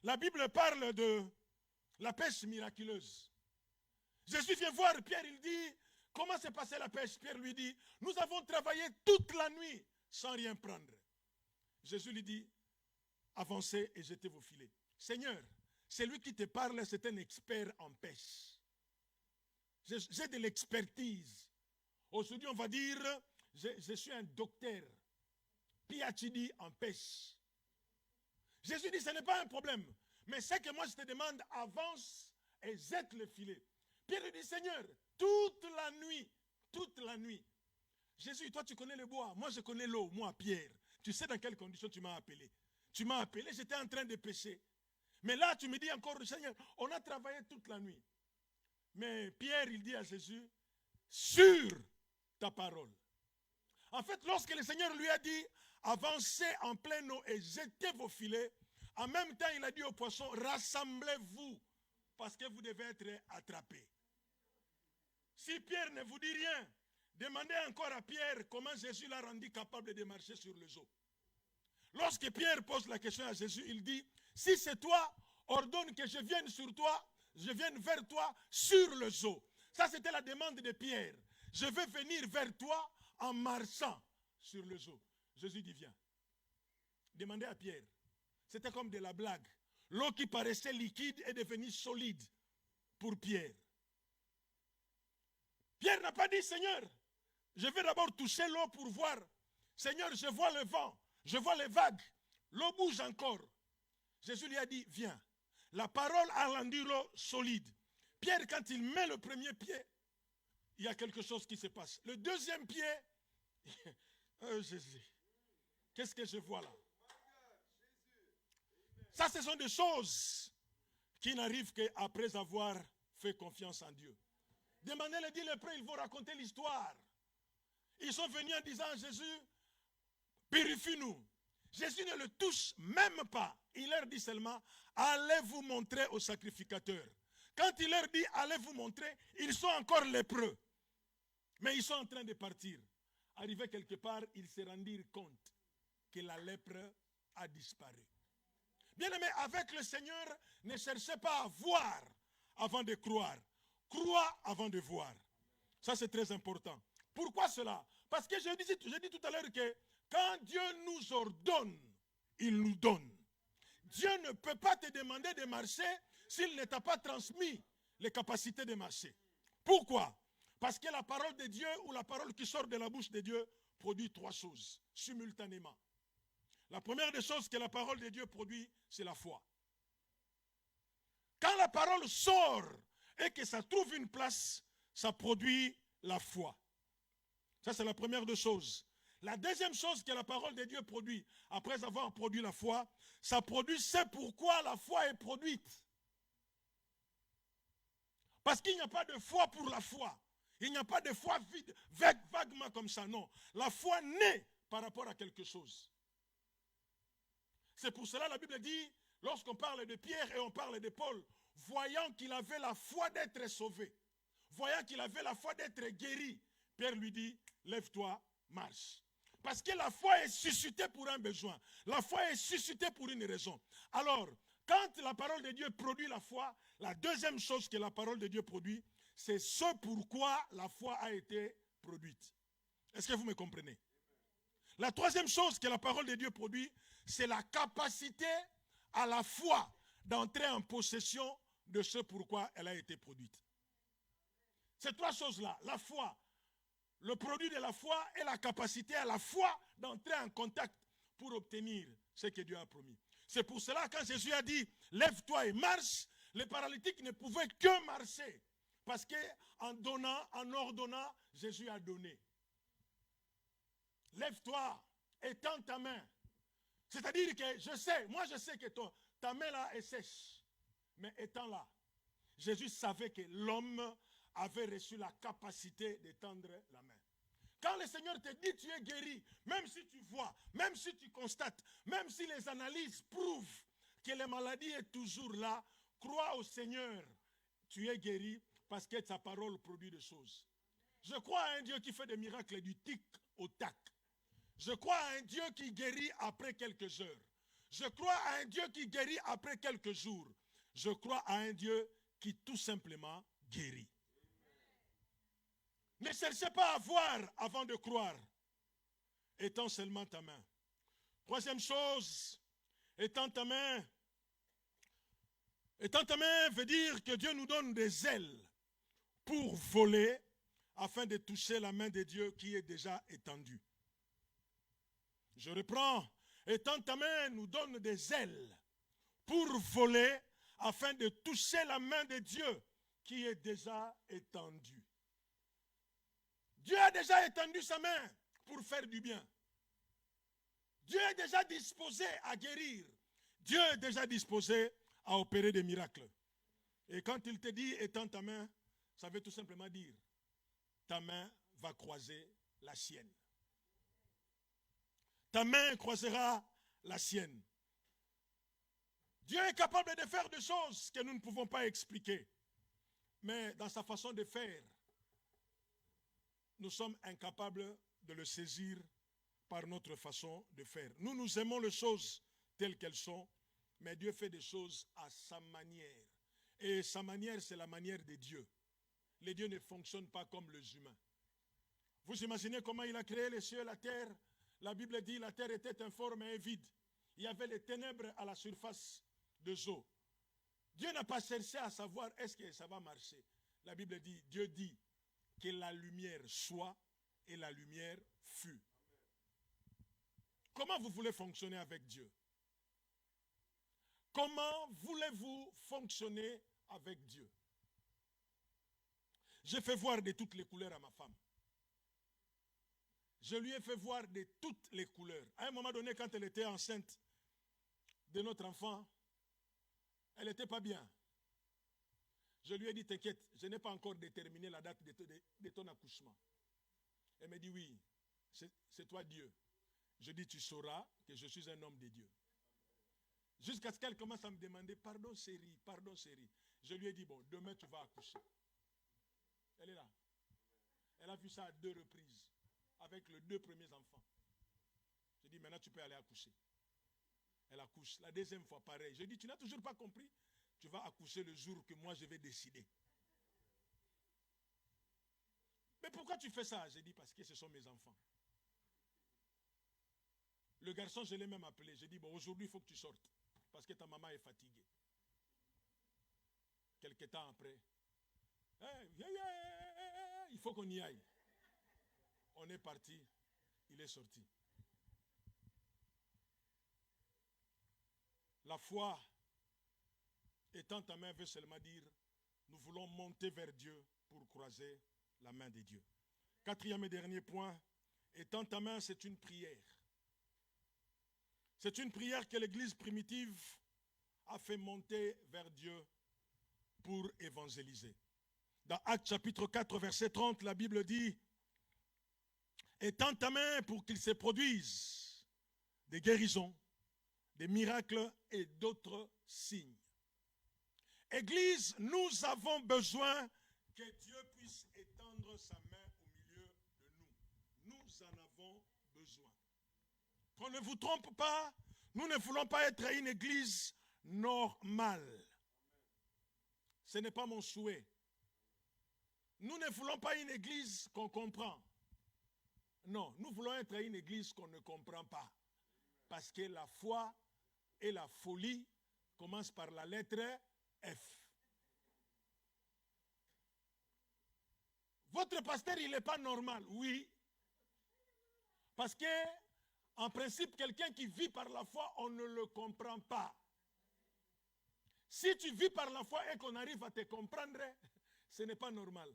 La Bible parle de la pêche miraculeuse. Jésus vient voir Pierre, il dit, comment s'est passée la pêche? Pierre lui dit, nous avons travaillé toute la nuit sans rien prendre. Jésus lui dit, avancez et jetez vos filets. Seigneur, celui qui te parle, c'est un expert en pêche. J'ai de l'expertise. Aujourd'hui, on va dire, je suis un docteur, PhD en pêche. Jésus dit, ce n'est pas un problème. Mais c'est que moi, je te demande, avance et jette le filet. Pierre dit, Seigneur, toute la nuit. Jésus, toi, tu connais le bois. Moi, je connais l'eau. Moi, Pierre. Tu sais dans quelles conditions tu m'as appelé. Tu m'as appelé, j'étais en train de pêcher. Mais là, tu me dis encore, Seigneur, on a travaillé toute la nuit. Mais Pierre, il dit à Jésus, sur ta parole. En fait, lorsque le Seigneur lui a dit, avancez en pleine eau et jetez vos filets, en même temps, il a dit aux poissons, rassemblez-vous, parce que vous devez être attrapés. Si Pierre ne vous dit rien, demandez encore à Pierre comment Jésus l'a rendu capable de marcher sur les eaux. Lorsque Pierre pose la question à Jésus, il dit, si c'est toi, ordonne que je vienne sur toi, je vienne vers toi sur les eaux. Ça, c'était la demande de Pierre. Je veux venir vers toi en marchant sur les eaux. Jésus dit, viens. Demandez à Pierre. C'était comme de la blague. L'eau qui paraissait liquide est devenue solide pour Pierre. Pierre n'a pas dit, Seigneur, je vais d'abord toucher l'eau pour voir. Seigneur, je vois le vent, je vois les vagues. L'eau bouge encore. Jésus lui a dit, viens. La parole a rendu l'eau solide. Pierre, quand il met le premier pied, il y a quelque chose qui se passe. Le deuxième pied, oh Jésus, qu'est-ce que je vois là? Ça, ce sont des choses qui n'arrivent qu'après avoir fait confiance en Dieu. Demandez-le, dit le prêtre, ils vont raconter l'histoire. Ils sont venus en disant, Jésus, purifie-nous. Jésus ne le touche même pas. Il leur dit seulement, allez vous montrer au sacrificateur. Quand il leur dit, allez vous montrer, ils sont encore lépreux. Mais ils sont en train de partir. Arrivés quelque part, ils se rendirent compte que la lèpre a disparu. Bien-aimés, avec le Seigneur, ne cherchez pas à voir avant de croire. Crois avant de voir. Ça, c'est très important. Pourquoi cela? Parce que je dis tout à l'heure que quand Dieu nous ordonne, il nous donne. Dieu ne peut pas te demander de marcher s'il ne t'a pas transmis les capacités de marcher. Pourquoi? Parce que la parole de Dieu ou la parole qui sort de la bouche de Dieu produit trois choses simultanément. La première des choses que la parole de Dieu produit, c'est la foi. Quand la parole sort et que ça trouve une place, ça produit la foi. Ça, c'est la première des choses. La deuxième chose que la parole de Dieu produit, après avoir produit la foi, ça produit c'est pourquoi la foi est produite. Parce qu'il n'y a pas de foi pour la foi. Il n'y a pas de foi vide, vaguement comme ça, non. La foi naît par rapport à quelque chose. C'est pour cela que la Bible dit, lorsqu'on parle de Pierre et on parle de Paul, voyant qu'il avait la foi d'être sauvé, voyant qu'il avait la foi d'être guéri, Pierre lui dit, lève-toi, marche. Parce que la foi est suscitée pour un besoin. La foi est suscitée pour une raison. Alors, quand la parole de Dieu produit la foi, la deuxième chose que la parole de Dieu produit, c'est ce pourquoi la foi a été produite. Est-ce que vous me comprenez? La troisième chose que la parole de Dieu produit, c'est la capacité à la foi d'entrer en possession de ce pourquoi elle a été produite. Ces trois choses-là, la foi, le produit de la foi et la capacité à la foi d'entrer en contact pour obtenir ce que Dieu a promis. C'est pour cela quand Jésus a dit, lève-toi et marche, les paralytiques ne pouvaient que marcher. Parce qu'en donnant, en ordonnant, Jésus a donné. Lève-toi, étends ta main. C'est-à-dire que je sais que ta main là est sèche, mais étends-la. Jésus savait que l'homme avait reçu la capacité d'étendre la main. Quand le Seigneur te dit tu es guéri, même si tu vois, même si tu constates, même si les analyses prouvent que la maladie est toujours là, crois au Seigneur, tu es guéri parce que sa parole produit des choses. Je crois à un Dieu qui fait des miracles du tic au tac. Je crois à un Dieu qui guérit après quelques heures. Je crois à un Dieu qui guérit après quelques jours. Je crois à un Dieu qui tout simplement guérit. Ne cherchez pas à voir avant de croire. Étends seulement ta main. Troisième chose, étends ta main. Étends ta main veut dire que Dieu nous donne des ailes pour voler afin de toucher la main de Dieu qui est déjà étendue. Je reprends. Étends ta main nous donne des ailes pour voler afin de toucher la main de Dieu qui est déjà étendue. Dieu a déjà étendu sa main pour faire du bien. Dieu est déjà disposé à guérir. Dieu est déjà disposé à opérer des miracles. Et quand il te dit étends ta main, ça veut tout simplement dire ta main va croiser la sienne. Ta main croisera la sienne. Dieu est capable de faire des choses que nous ne pouvons pas expliquer. Mais dans sa façon de faire, nous sommes incapables de le saisir par notre façon de faire. Nous aimons les choses telles qu'elles sont, mais Dieu fait des choses à sa manière. Et sa manière, c'est la manière de Dieu. Les dieux ne fonctionnent pas comme les humains. Vous imaginez comment il a créé les cieux et la terre? La Bible dit la terre était informe et vide. Il y avait les ténèbres à la surface des eaux. Dieu n'a pas cherché à savoir est-ce que ça va marcher. La Bible dit, Dieu dit que la lumière soit et la lumière fut. Comment vous voulez fonctionner avec Dieu? Comment voulez-vous fonctionner avec Dieu? J'ai fait voir de toutes les couleurs à ma femme. Je lui ai fait voir de toutes les couleurs. À un moment donné, quand elle était enceinte de notre enfant, elle n'était pas bien. Je lui ai dit, t'inquiète, je n'ai pas encore déterminé la date de ton accouchement. Elle m'a dit, oui, c'est toi Dieu. Je dis, tu sauras que je suis un homme de Dieu. Jusqu'à ce qu'elle commence à me demander, pardon chérie, pardon chérie. Je lui ai dit, bon, demain tu vas accoucher. Elle est là. Elle a vu ça à 2 reprises, avec les 2 premiers enfants. Je dis, maintenant tu peux aller accoucher. Elle accouche. La 2e fois, pareil. Je dis, tu n'as toujours pas compris? Tu vas accoucher le jour que moi je vais décider. Mais pourquoi tu fais ça? J'ai dit, parce que ce sont mes enfants. Le garçon, je l'ai même appelé. J'ai dit, bon, aujourd'hui, il faut que tu sortes. Parce que ta maman est fatiguée. Quelque temps après, il faut qu'on y aille. On est parti. Il est sorti. La foi étant ta main veut seulement dire, nous voulons monter vers Dieu pour croiser la main de Dieu. 4e et dernier point, étant ta main, c'est une prière. C'est une prière que l'Église primitive a fait monter vers Dieu pour évangéliser. Dans Actes chapitre 4, verset 30, la Bible dit, étends ta main pour qu'il se produise des guérisons, des miracles et d'autres signes. Église, nous avons besoin que Dieu puisse étendre sa main au milieu de nous. Nous en avons besoin. Qu'on ne vous trompe pas, nous ne voulons pas être une église normale. Ce n'est pas mon souhait. Nous ne voulons pas une église qu'on comprend. Non, nous voulons être une église qu'on ne comprend pas. Parce que la foi et la folie commencent par la lettre F. Votre pasteur, il n'est pas normal, oui. Parce que, en principe, quelqu'un qui vit par la foi, on ne le comprend pas. Si tu vis par la foi et qu'on arrive à te comprendre, ce n'est pas normal.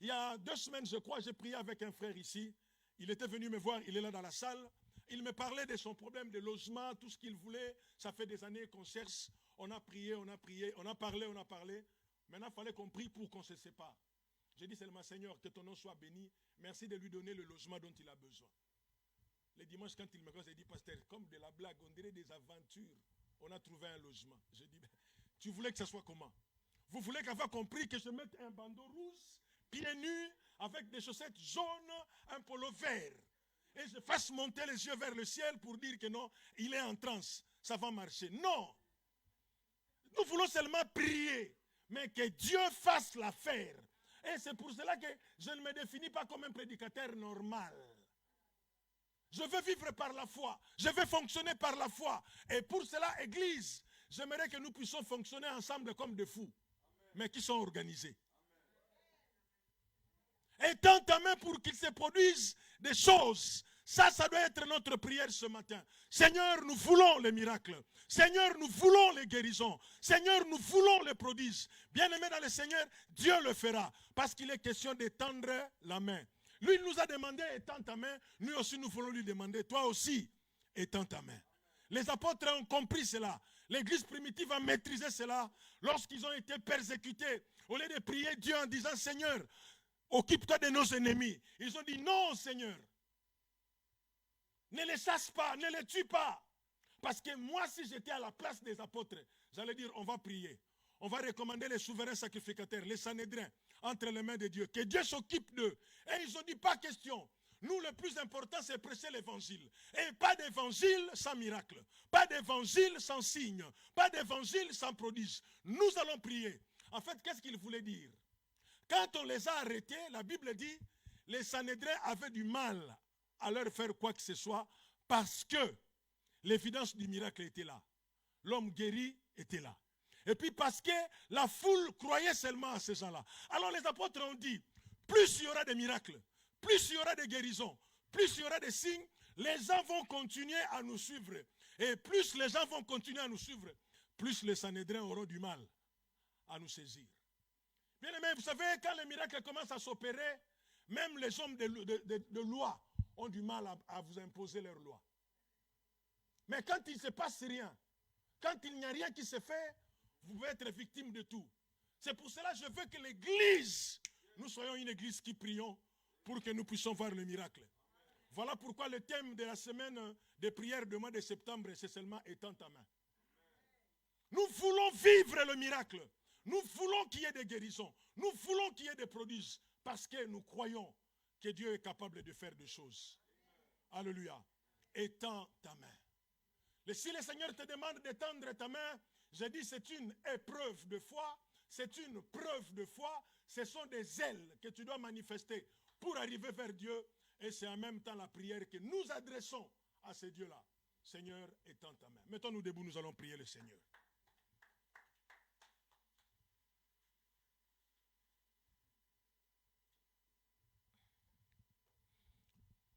Il y a 2 semaines, je crois, j'ai prié avec un frère ici. Il était venu me voir, il est là dans la salle. Il me parlait de son problème de logement, tout ce qu'il voulait. Ça fait des années qu'on cherche. On a prié, on a parlé. Maintenant, il fallait qu'on prie pour qu'on se sépare. J'ai dit seulement, Seigneur, que ton nom soit béni. Merci de lui donner le logement dont il a besoin. Le dimanche, quand il me croise, il dit, pasteur, comme de la blague, on dirait des aventures. On a trouvé un logement. J'ai dit, tu voulais que ça soit comment? Vous voulez qu'avoir compris que je mette un bandeau rouge, pieds nus, avec des chaussettes jaunes, un polo vert, et je fasse monter les yeux vers le ciel pour dire que non, il est en transe, ça va marcher. Non. Nous voulons seulement prier, mais que Dieu fasse l'affaire. Et c'est pour cela que je ne me définis pas comme un prédicateur normal. Je veux vivre par la foi. Je veux fonctionner par la foi. Et pour cela, Église, j'aimerais que nous puissions fonctionner ensemble comme des fous, mais qui sont organisés. Étends ta main pour qu'il se produise des choses. Ça doit être notre prière ce matin. Seigneur, nous voulons les miracles. Seigneur, nous voulons les guérisons. Seigneur, nous voulons les prodiges. Bien-aimés dans le Seigneur, Dieu le fera. Parce qu'il est question d'étendre la main. Lui, il nous a demandé, étends ta main. Nous aussi, nous voulons lui demander, toi aussi, étends ta main. Les apôtres ont compris cela. L'église primitive a maîtrisé cela. Lorsqu'ils ont été persécutés, au lieu de prier Dieu en disant, Seigneur, occupe-toi de nos ennemis. Ils ont dit, non, Seigneur. Ne les chasse pas, ne les tue pas. Parce que moi, si j'étais à la place des apôtres, j'allais dire, on va prier. On va recommander les souverains sacrificateurs, les Sanhédrins, entre les mains de Dieu. Que Dieu s'occupe d'eux. Et ils ont dit, pas question. Nous, le plus important, c'est prêcher l'évangile. Et pas d'évangile sans miracle. Pas d'évangile sans signe. Pas d'évangile sans prodige. Nous allons prier. En fait, qu'est-ce qu'il voulait dire? Quand on les a arrêtés, la Bible dit, les Sanhédrins avaient du mal à leur faire quoi que ce soit parce que l'évidence du miracle était là. L'homme guéri était là. Et puis parce que la foule croyait seulement à ces gens-là. Alors les apôtres ont dit, plus il y aura des miracles, plus il y aura des guérisons, plus il y aura des signes, les gens vont continuer à nous suivre. Et plus les gens vont continuer à nous suivre, plus les Sanhédrins auront du mal à nous saisir. Bien aimé, vous savez, quand les miracles commencent à s'opérer, même les hommes de loi ont du mal à vous imposer leur loi. Mais quand il ne se passe rien, quand il n'y a rien qui se fait, vous pouvez être victime de tout. C'est pour cela que je veux que l'Église, nous soyons une Église qui prions pour que nous puissions voir le miracle. Voilà pourquoi le thème de la semaine de prière du mois de septembre, c'est seulement étends ta main. Nous voulons vivre le miracle. Nous voulons qu'il y ait des guérisons. Nous voulons qu'il y ait des prodiges. Parce que nous croyons que Dieu est capable de faire des choses. Alléluia. Étends ta main. Et si le Seigneur te demande d'étendre ta main, je dis c'est une épreuve de foi. C'est une preuve de foi. Ce sont des ailes que tu dois manifester pour arriver vers Dieu. Et c'est en même temps la prière que nous adressons à ce Dieu-là. Seigneur, étends ta main. Mettons-nous debout, nous allons prier le Seigneur.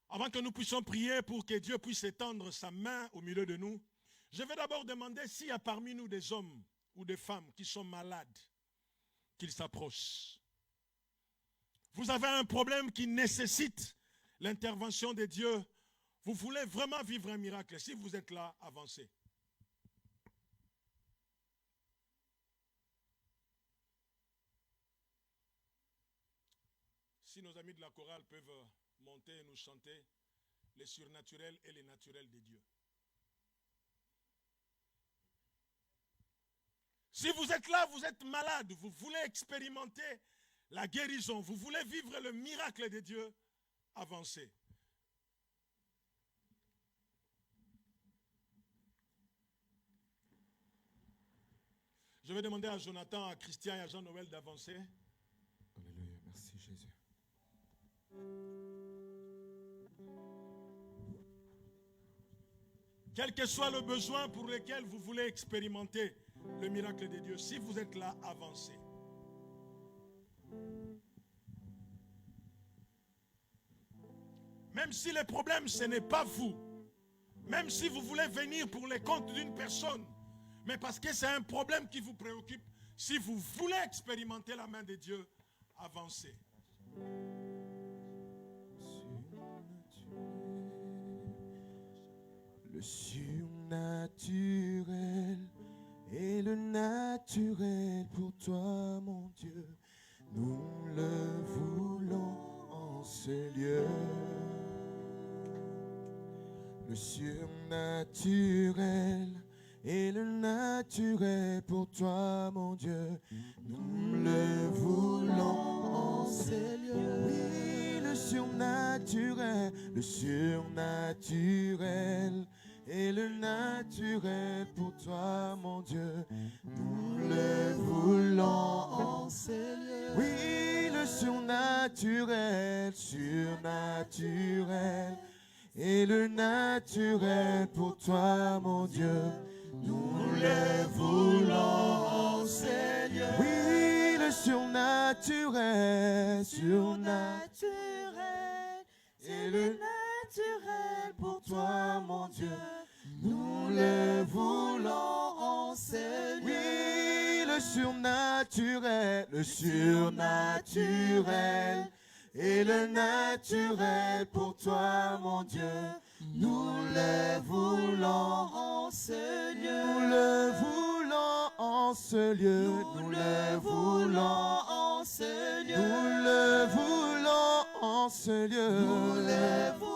Avant que nous puissions prier pour que Dieu puisse étendre sa main au milieu de nous, je vais d'abord demander s'il y a parmi nous des hommes ou des femmes qui sont malades, qu'ils s'approchent. Vous avez un problème qui nécessite l'intervention de Dieu. Vous voulez vraiment vivre un miracle. Si vous êtes là, avancez. Si nos amis de la chorale peuvent monter et nous chanter les surnaturels et les naturels de Dieu. Si vous êtes là, vous êtes malade, vous voulez expérimenter la guérison, vous voulez vivre le miracle de Dieu, avancez. Je vais demander à Jonathan, à Christian et à Jean-Noël d'avancer. Alléluia, merci Jésus. Quel que soit le besoin pour lequel vous voulez expérimenter le miracle de Dieu, si vous êtes là, avancez. Même si le problème, ce n'est pas vous, même si vous voulez venir pour les comptes d'une personne, mais parce que c'est un problème qui vous préoccupe, si vous voulez expérimenter la main de Dieu, avancez. Le surnaturel et le naturel pour toi, mon Dieu, nous le voulons en ce lieu. Le surnaturel et le naturel pour toi, mon Dieu, nous le voulons en ce lieu. Oui, le surnaturel et le naturel pour toi, mon Dieu, nous le voulons en ce lieu. Oui, le surnaturel et le naturel pour toi, mon Dieu, nous le voulons en ce lieu. Oui, le surnaturel et le naturel pour toi, mon Dieu, nous le voulons en ce lieu. Oui, le surnaturel et le naturel pour toi, mon Dieu, nous le voulons en ce lieu. Nous le voulons en ce lieu. Nous le voulons en ce lieu. Nous le voulons en ce lieu. Nous le voulons